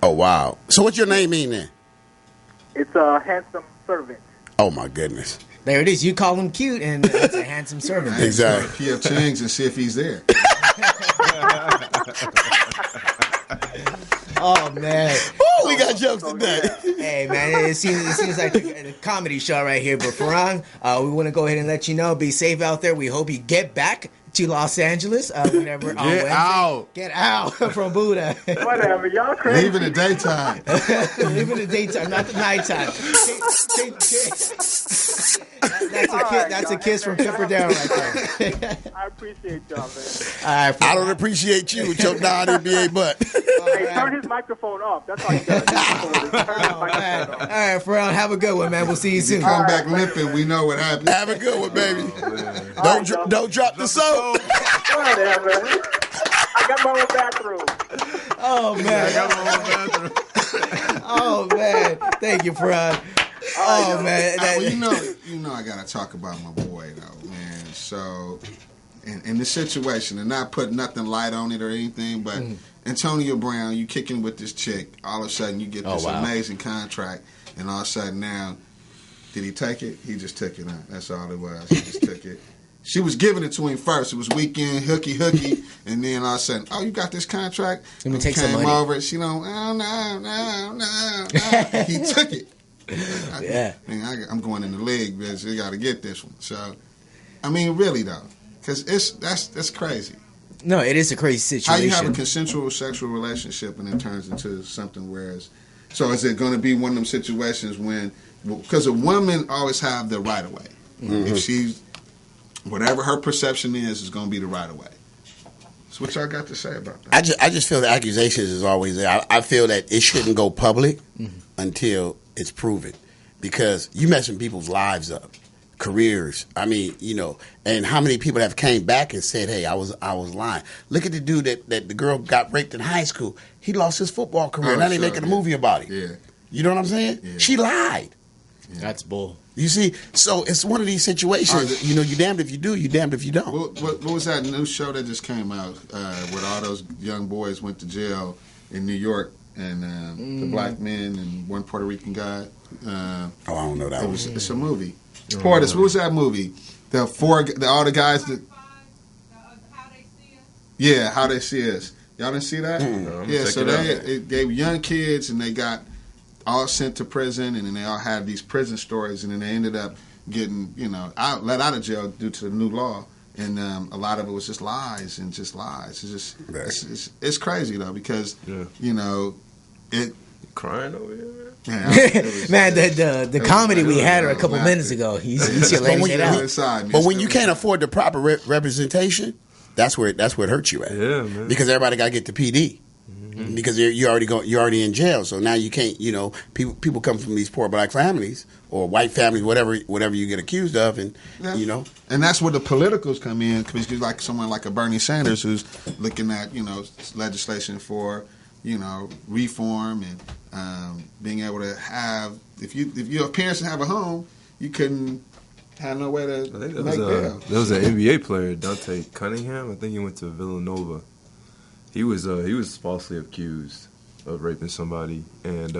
Oh, wow. So what's your name mean then? It's a handsome servant. Oh, my goodness. there it is. You call him cute, and it's a handsome servant. Exactly. P.F. Chang's and see if he's there. Oh, man. Oh, we got jokes today. Hey, man, it seems like a comedy show right here. But, Ferran, we want to go ahead and let you know, be safe out there. We hope you get back to Los Angeles whenever on Wednesday. Out. Get out from Buddah. Whatever, y'all crazy. Leave in the daytime. Live in the daytime, not the nighttime. That's a kiss from Clipper Darryl right there. I appreciate y'all, man. All right, I don't appreciate you with your non-NBA butt. Hey, turn his microphone off. That's all you got to do. Turn his all microphone right, off. Ferran, have a good one, man. We'll see you soon. Come back limping. We know what happened. Have a good one, baby. Y'all. Don't drop the soap. Whatever. I got my own bathroom. Oh man. Oh man. Thank you, Ferran. Oh man. Well, you know, I gotta talk about my boy though, man. So, in this situation, and not put nothing light on it or anything, but Antonio Brown, you kicking with this chick. All of a sudden, you get this amazing contract, and all of a sudden now, did he take it? He just took it. That's all it was. He just took it. She was giving it to him first. It was weekend, hooky, and then all of a sudden, oh, you got this contract? Let me take came some money. over. She don't, no. He took it. Yeah. I'm going in the league because you got to get this one. So, I mean, really though, because that's crazy. No, it is a crazy situation. How you have a consensual sexual relationship and it turns into something whereas, so is it going to be one of them situations when, because a woman always have the right of way. If she's, whatever her perception is going to be the right of way. So what y'all got to say about that? I just feel the accusations is always there. I feel that it shouldn't go public until it's proven, because you messing people's lives up, careers. I mean, and how many people have came back and said, "Hey, I was lying." Look at the dude that the girl got raped in high school. He lost his football career. Now they making a movie about it. Yeah. You know what I'm saying? Yeah. She lied. That's bull. You see, so it's one of these situations. You damned if you do, you damned if you don't. What was that new show that just came out where all those young boys went to jail in New York and the black men and one Puerto Rican guy? I don't know that one. It's a movie. Portis, what was that movie? All the guys that. How They See Us. Yeah, How They See Us. Y'all didn't see that? Yeah, so they were young kids and they got all sent to prison, and then they all had these prison stories, and then they ended up getting, let out of jail due to the new law, and a lot of it was just lies and just lies. It's just it's crazy though because it crying over here. Man, the comedy we had a couple minutes ago. You should let it out. But when you can't afford the proper representation, that's where it hurts you at. Yeah, man. Because everybody got to get the PD. Because you're already in jail, so now you can't. People come from these poor black families or white families, whatever you get accused of, and and that's where the politicals come in. Because you like someone like a Bernie Sanders who's looking at legislation for reform and being able to have if your parents didn't have a home, you couldn't have no way to make bail. There was an NBA player, Dante Cunningham. I think he went to Villanova. He was falsely accused of raping somebody, and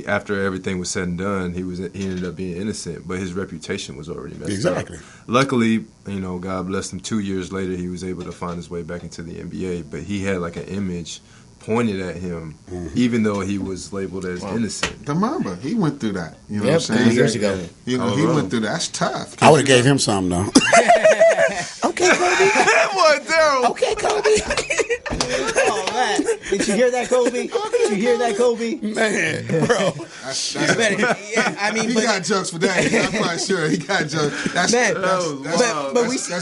after everything was said and done, he ended up being innocent, but his reputation was already messed up. Luckily, God bless him. 2 years later, he was able to find his way back into the NBA, but he had like an image pointed at him, even though he was labeled as innocent. The Mamba, he went through that. You know what I'm saying? 3 years ago. He went through that. That's tough. I would have gave him some though. Okay, Kobe. What, Darryl? Okay, Kobe. Oh man, did you hear that, Kobe? Did you hear that, Kobe? Man, bro. That's yeah, I mean, he got jokes for that. I'm quite sure he got jokes. That's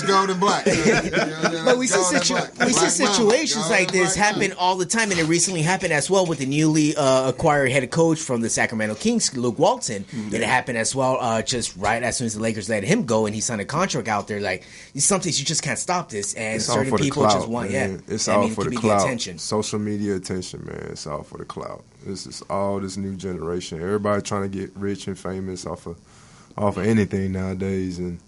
gold and black. But we see situations like this happen all the time, and it recently happened as well with the newly acquired head coach from the Sacramento Kings, Luke Walton. It happened as well just right as soon as the Lakers let him go, and he signed a contract out there. Like, some things you just can't stop this, and it's certain people clout, just want, man. It's all for the clout. Attention. Social media attention, man. It's all for the clout. This is all this new generation. Everybody trying to get rich and famous off of anything nowadays, and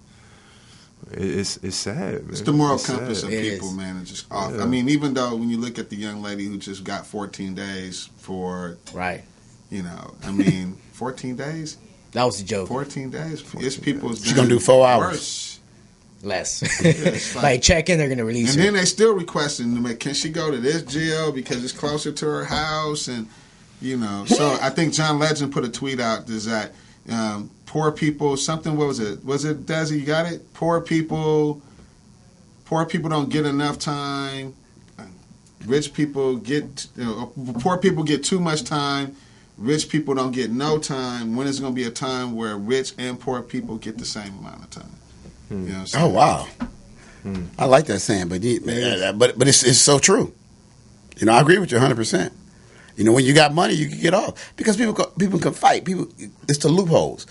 it's sad, man. It's the moral compass of people, man. It's just off. Yeah. I mean, even though when you look at the young lady who just got 14 days for 14 days. That was a joke. 14 days. It's people's. She's gonna do 4 hours. Less. Like check-in, they're going to release her. And then they still requesting, can she go to this jail because it's closer to her house? And, so I think John Legend put a tweet out is that poor people, what was it? Was it, Desi, you got it? Poor people don't get enough time. Rich people poor people get too much time. Rich people don't get no time. When is going to be a time where rich and poor people get the same amount of time? Oh wow, I like that saying, but it's so true. I agree with you 100%. When you got money, you can get off because people can fight. It's the loopholes.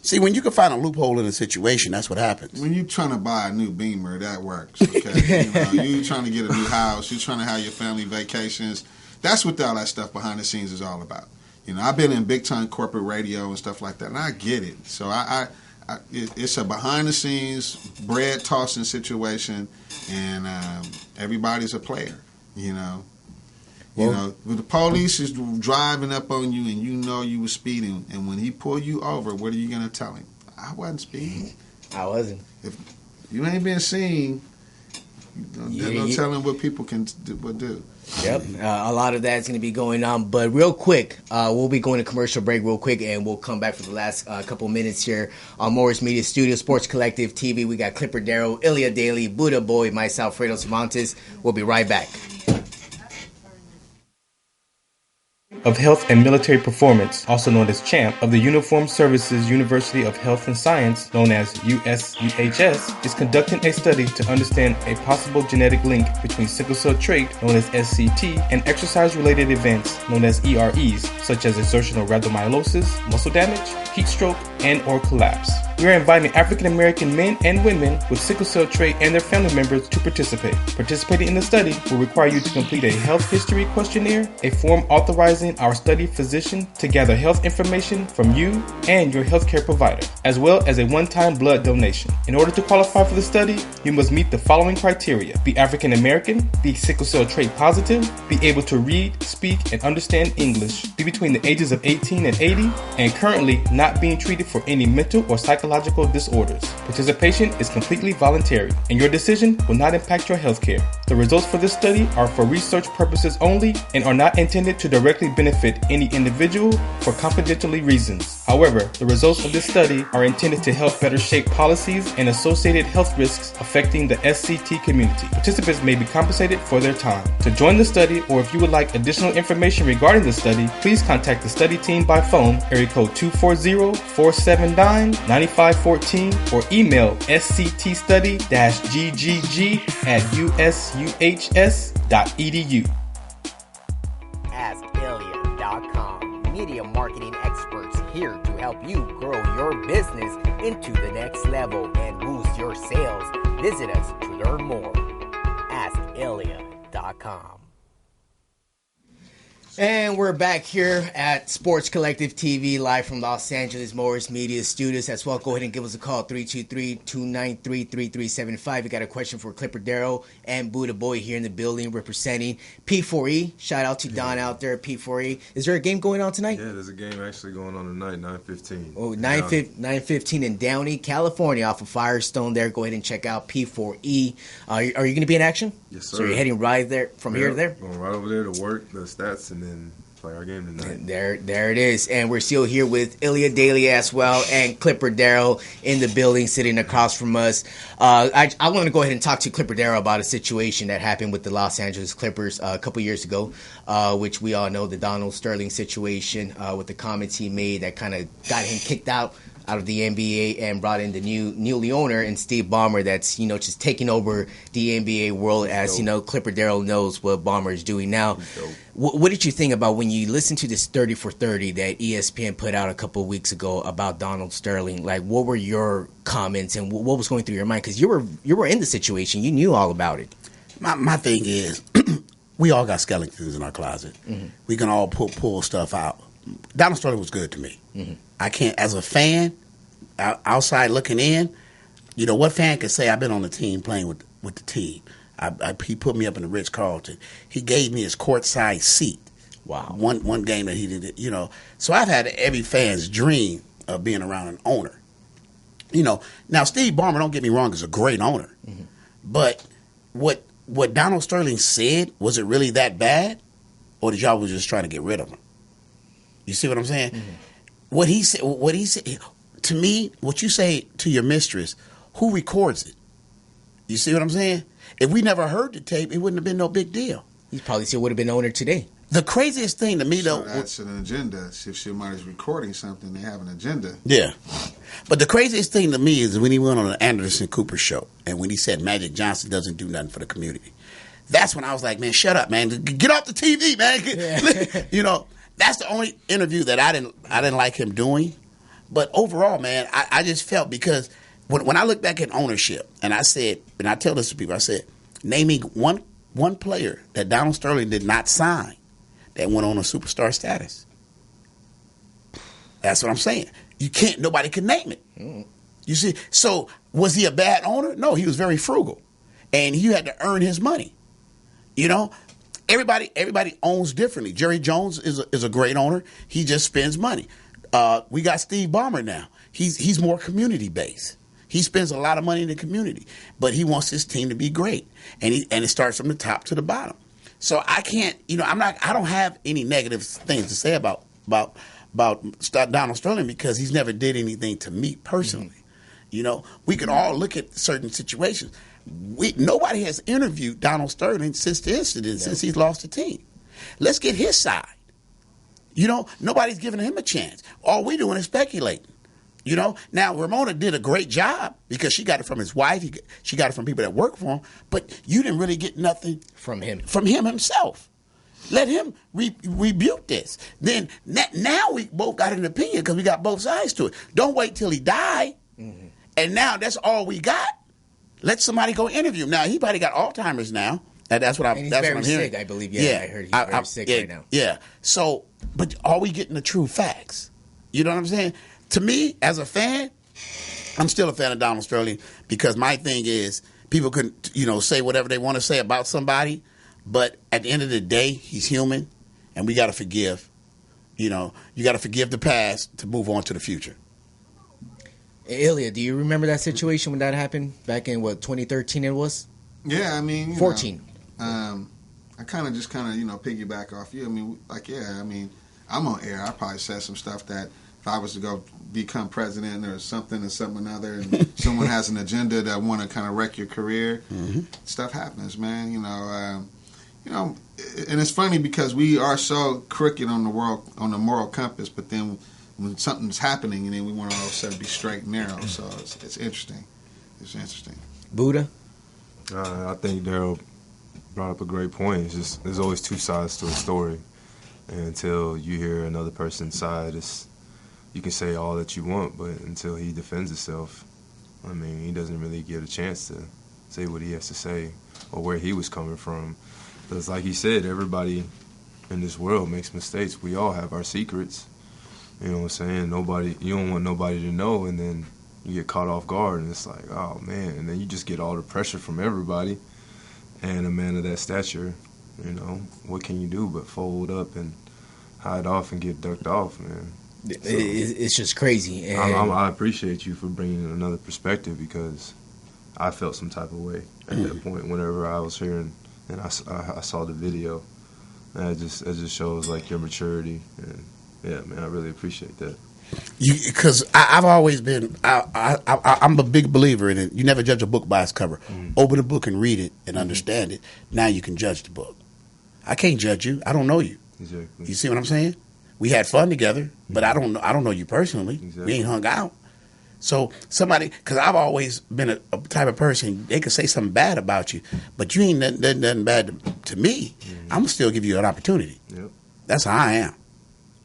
See, when you can find a loophole in a situation, that's what happens. When you're trying to buy a new Beamer, that works. Okay? You're trying to get a new house. You're trying to have your family vacations. That's what all that stuff behind the scenes is all about. I've been in big time corporate radio and stuff like that, and I get it. So it's a behind-the-scenes, bread-tossing situation, and everybody's a player, When the police is driving up on you and you were speeding, and when he pull you over, what are you going to tell him? I wasn't speeding. I wasn't. If you ain't been seen, there's no telling what people can do. Yep, a lot of that's going to be going on. But real quick, we'll be going to commercial break real quick, and we'll come back for the last couple minutes here on Morris Media Studio, Sports Collective TV. We got Clipper Darryl, Ilya Daly, Buddah Boy, myself, Fredo Cervantes. We'll be right back. Of Health and Military Performance, also known as CHAMP, of the Uniformed Services University of Health and Science, known as USUHS, is conducting a study to understand a possible genetic link between sickle cell trait, known as SCT, and exercise-related events, known as EREs, such as exertional rhabdomyolysis, muscle damage, heat stroke, and or collapse. We are inviting African American men and women with sickle cell trait and their family members to participate. Participating in the study will require you to complete a health history questionnaire, a form authorizing our study physician to gather health information from you and your healthcare provider, as well as a one-time blood donation. In order to qualify for the study, you must meet the following criteria: be African American, be sickle cell trait positive, be able to read, speak, and understand English, be between the ages of 18 and 80, and currently not being treated for any mental or psychological disorders. Participation is completely voluntary, and your decision will not impact your healthcare. The results for this study are for research purposes only and are not intended to directly benefit any individual for confidentiality reasons. However, the results of this study are intended to help better shape policies and associated health risks affecting the SCT community. Participants may be compensated for their time. To join the study, or if you would like additional information regarding the study, please contact the study team by phone, area code 240-479-9514, or email sctstudy-ggg@usuhs.edu. AskAlien.com, media marketing experts here to help you grow your business into the next level and boost your sales. Visit us to learn more. AskAlien.com. And we're back here at Sports Collective TV, live from Los Angeles Morris Media Studios. As well, go ahead and give us a call, 323-293-3375. We got a question for Clipper Darryl and Buddah Boy here in the building representing P4E. Shout out to Don out there at P4E. Is there a game going on tonight? Yeah, there's a game actually going on tonight, 9:15. Oh, 9:15 in Downey, California, off of Firestone there. Go ahead and check out P4E. Are you going to be in action? Yes, sir. So you're heading right there from here to there? Going right over there to work the stats and then play our game tonight. And there it is. And we're still here with Ilya Daly as well and Clipper Darryl in the building sitting across from us. I want to go ahead and talk to Clipper Darryl about a situation that happened with the Los Angeles Clippers a couple years ago, which we all know, the Donald Sterling situation with the comments he made that kind of got him kicked out of the NBA and brought in the newly owner and Steve Ballmer that's, just taking over the NBA world. As Clipper Darryl knows what Ballmer is doing now. What did you think about when you listened to this 30 for 30 that ESPN put out a couple of weeks ago about Donald Sterling? Like, what were your comments and what was going through your mind? Because you were in the situation. You knew all about it. My thing is, we all got skeletons in our closet. Mm-hmm. We can all pull stuff out. Donald Sterling was good to me. Mm-hmm. I can't, as a fan, outside looking in, what fan could say I've been on the team playing with the team? He put me up in the Ritz-Carlton. He gave me his courtside seat. Wow. One game that he did, So I've had every fan's dream of being around an owner. Now Steve Ballmer, don't get me wrong, is a great owner. Mm-hmm. But what Donald Sterling said, was it really that bad? Or did y'all was just trying to get rid of him? You see what I'm saying? Mm-hmm. What he said, to me, what you say to your mistress, who records it? You see what I'm saying? If we never heard the tape, it wouldn't have been no big deal. He probably still would have been owner today. The craziest thing to me, though... That's an agenda. If somebody's recording something, they have an agenda. Yeah. But the craziest thing to me is when he went on the Anderson Cooper show and when he said Magic Johnson doesn't do nothing for the community. That's when I was like, man, shut up, man. Get off the TV, man. Yeah. That's the only interview that I didn't like him doing. But overall, man, I just felt because when I look back at ownership, and I said, and I tell this to people, I said, name me one player that Donald Sterling did not sign that went on a superstar status. That's what I'm saying. Nobody can name it. Mm. You see, so was he a bad owner? No, he was very frugal. And he had to earn his money. Everybody owns differently. Jerry Jones is a great owner. He just spends money. We got Steve Ballmer now. He's more community based. He spends a lot of money in the community, but he wants his team to be great, and it starts from the top to the bottom. So I can't, I don't have any negative things to say about Donald Sterling because he's never did anything to me personally. Mm-hmm. We can all look at certain situations. Nobody has interviewed Donald Sterling since the incident, since he's lost the team. Let's get his side. Nobody's giving him a chance. All we're doing is speculating. Now Ramona did a great job because she got it from his wife. She got it from people that work for him. But you didn't really get nothing from him himself. Let him rebuke this. Then now we both got an opinion because we got both sides to it. Don't wait till he died And now that's all we got. Let somebody go interview him. Now, he probably got Alzheimer's now. That's what I'm And hearing. he's very sick, I believe. Yeah, I heard he's very sick right now. Yeah. So, but are we getting the true facts? You know what I'm saying? To me, as a fan, I'm still a fan of Donald Sterling because my thing is people can, say whatever they want to say about somebody, but at the end of the day, he's human, and we got to forgive. You got to forgive the past to move on to the future. Ilya, do you remember that situation when that happened back in 2013 it was? Yeah, I mean, 14. I kind of piggyback off you. I mean, I'm on air. I probably said some stuff that if I was to go become president or something or another, and someone has an agenda that want to kind of wreck your career, stuff happens, man. And it's funny because we are so crooked on the moral compass, but then when something's happening, and then we want to all of a sudden be straight and narrow. So it's interesting. It's interesting. Buddah? I think Darryl brought up a great point. It's just there's always two sides to a story, and until you hear another person's side, you can say all that you want, but until he defends himself, I mean, he doesn't really get a chance to say what he has to say or where he was coming from. Because like he said, everybody in this world makes mistakes. We all have our secrets. You know what I'm saying? You don't want nobody to know, and then you get caught off guard, and it's like, oh, man. And then you just get all the pressure from everybody. And a man of that stature, what can you do but fold up and hide off and get ducked off, man? So, it's just crazy. And I appreciate you for bringing another perspective because I felt some type of way at that point whenever I was hearing and I saw the video. And it just shows, like, your maturity and yeah, man, I really appreciate that. Because I've always been, I'm a big believer in it. You never judge a book by its cover. Open the book and read it and understand it. Now you can judge the book. I can't judge you. I don't know you. Exactly. You see what I'm saying? We had fun together, but I don't know you personally. Exactly. We ain't hung out. So somebody, because I've always been a type of person, they could say something bad about you, but you ain't nothing bad to me. I'm going to still give you an opportunity. Yep. That's how I am.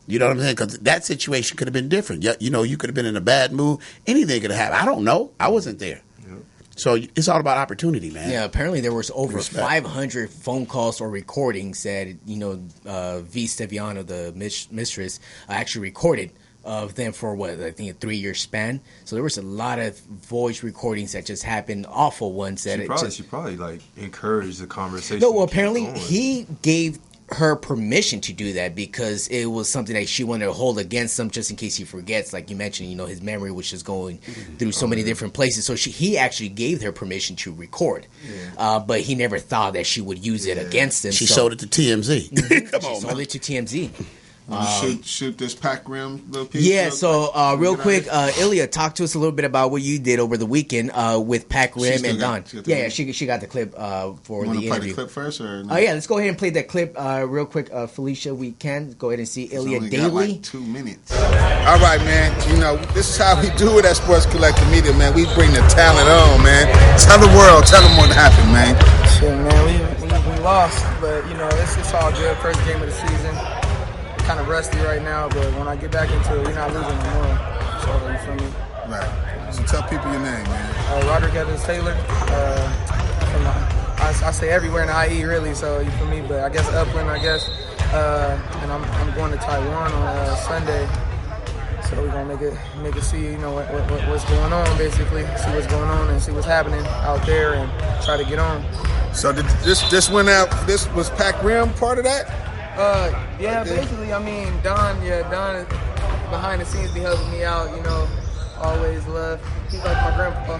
You know what I'm saying? Because that situation could have been different. You could have been in a bad mood. Anything could have happened. I don't know. I wasn't there. Yep. So it's all about opportunity, man. Yeah, apparently there was over 500 phone calls or recordings that, V. Steviano, the mistress, actually recorded of them for I think a 3-year span. So there was a lot of voice recordings that just happened, awful ones that she probably like encouraged the conversation. No, well, apparently he gave her permission to do that because it was something that she wanted to hold against him just in case he forgets. Like you mentioned, his memory was just going through so many different places. So he actually gave her permission to record, but he never thought that she would use it against him. She sold it to TMZ. Come on, she sold it to TMZ. Shoot this pack rim little piece. Yeah, so real quick, Ilya, talk to us a little bit about what you did over the weekend with Pac Rim and Don. She got the clip for the interview. Play the clip first, or no? Oh yeah, let's go ahead and play that clip real quick, Felicia. We can go ahead and see Ilya daily. Got like 2 minutes. All right, man. This is how we do it at Sports Collective Media, man. We bring the talent on, man. Tell the world, tell them what happened, man. Shit, man, we lost, but it's all good. First game of the season. Kind of rusty right now, but when I get back into it, we're not losing no more. So, you feel me? Right. So tell people your name, man. Roderick Evans Taylor. I say everywhere in the IE, really. So you feel me? But I guess Upland, and I'm going to Taiwan on Sunday. So we're gonna make it see, what's going on, basically, see what's going on and see what's happening out there and try to get on. So did this went out. This was Pac Rim part of that. Yeah, basically, Don is behind the scenes be helping me out, always love. He's like my grandpa.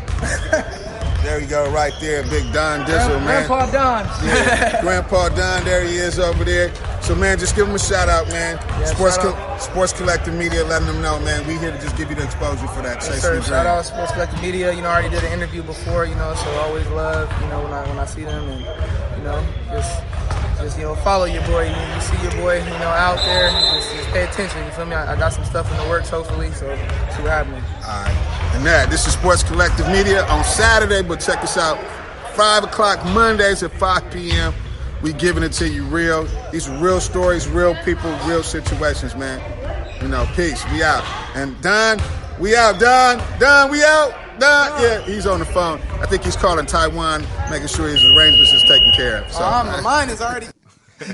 There you go, right there, Big Don Dizzle, man. Grandpa Don. Yeah, Grandpa Don, there he is over there. So, man, just give him a shout out, man. Yeah, Sports Collective Media, letting them know, man, we here to just give you the exposure for that. Yes, sir. Shout out Sports Collective Media. I already did an interview before, so always love, when I see them and, just follow your boy. You see your boy, out there. Just pay attention. You feel me? I got some stuff in the works, hopefully. So see what happens. All right. And this is Sports Collective Media on Saturday, but check us out 5 o'clock Mondays at 5 p.m. We giving it to you real. These are real stories, real people, real situations, man. Peace. We out. And Don, We out, Don. We out. Don. Yeah, he's on the phone. I think he's calling Taiwan, making sure his arrangements is taken care of. So, my mind is already.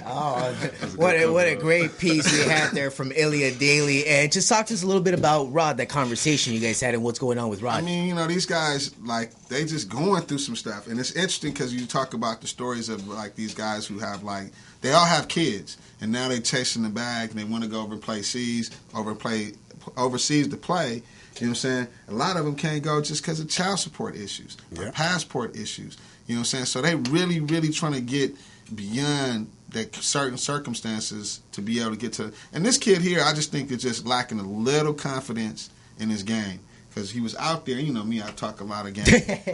Oh, what a great piece we had there from Ilya Daly. And just talk to us a little bit about Rod, that conversation you guys had and what's going on with Rod. I mean, these guys, like, they just going through some stuff. And it's interesting because you talk about the stories of, like, these guys who have, like, they all have kids. And now they're chasing the bag and they want to go over and play overseas to play. You know what I'm saying? A lot of them can't go just because of child support issues, or passport issues. You know what I'm saying? So they really, really trying to get beyond that certain circumstances to be able to get to. And this kid here, I just think is just lacking a little confidence in his game. Because he was out there, you know me, I talk a lot of game.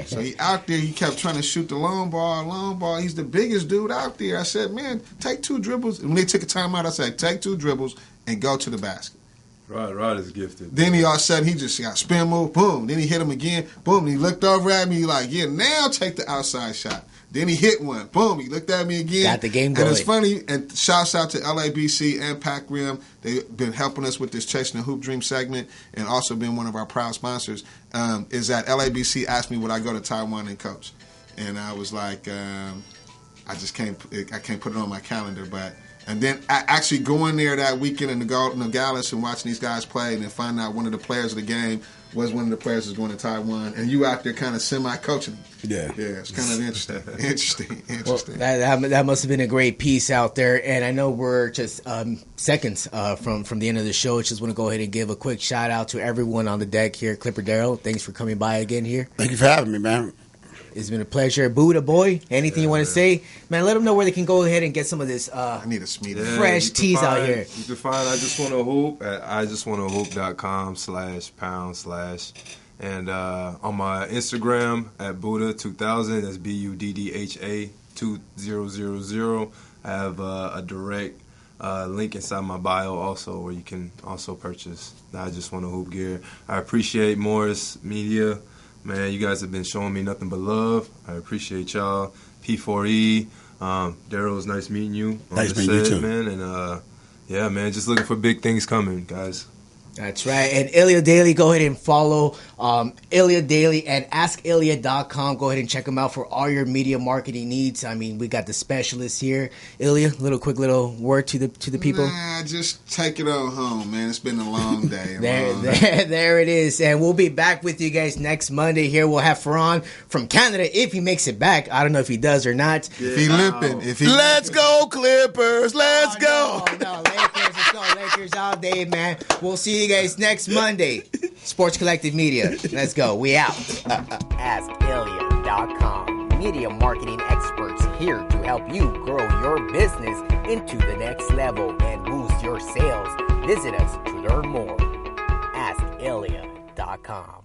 So he out there, he kept trying to shoot the long ball. He's the biggest dude out there. I said, man, take 2 dribbles. And when they took a timeout, I said, take 2 dribbles and go to the basket. Rod is gifted. Then he all of a sudden, he just got spin move, boom. Then he hit him again, boom. And he looked over at me like, yeah, now take the outside shot. Then he hit one. Boom. He looked at me again. Got the game going. And it's funny, and shouts out to LABC and Pac Rim. They've been helping us with this Chasing the Hoop Dream segment and also been one of our proud sponsors, is that LABC asked me would I go to Taiwan and coach. And I was like, I can't put it on my calendar, but... And then actually going there that weekend in Nogales and watching these guys play and then finding out one of the players of the game was one of the players who's going to Taiwan. And you out there kind of semi-coaching. Yeah, it's kind of interesting. Well, that must have been a great piece out there. And I know we're just seconds from the end of the show. Just want to go ahead and give a quick shout-out to everyone on the deck here. Clipper Darryl, thanks for coming by again here. Thank you for having me, man. It's been a pleasure. Buddah boy, anything you want to say? Man, let them know where they can go ahead and get some of this I need a fresh teas out here. You can find I Just Wanna Hoop at IJustWannaHoop.com/#. And on my Instagram at Buddah2000, that's BUDDHA 2000. I have a direct link inside my bio also where you can also purchase the I Just Wanna Hoop gear. I appreciate Morris Media. Man, you guys have been showing me nothing but love. I appreciate y'all. P4E, Darryl, it was nice meeting you. Nice meeting you too, man. And yeah, man, just looking for big things coming, guys. That's right. And Ilya Daly, go ahead and follow Ilya Daly at AskIlya.com. Go ahead and check him out for all your media marketing needs. I mean, we got the specialists here. Ilya, quick little word to the people. Nah, just take it on home, man. It's been a long day. There it is. And we'll be back with you guys next Monday here. We'll have Ferran from Canada if he makes it back. I don't know if he does or not. If he limping. Let's go, Clippers. Let's go. No, Lakers. Let's go, Lakers all day, man. We'll see you guys next Monday. Sports Collective Media. Let's go. We out. AskIlya.com. Media marketing experts here to help you grow your business into the next level and boost your sales. Visit us to learn more. AskIlya.com.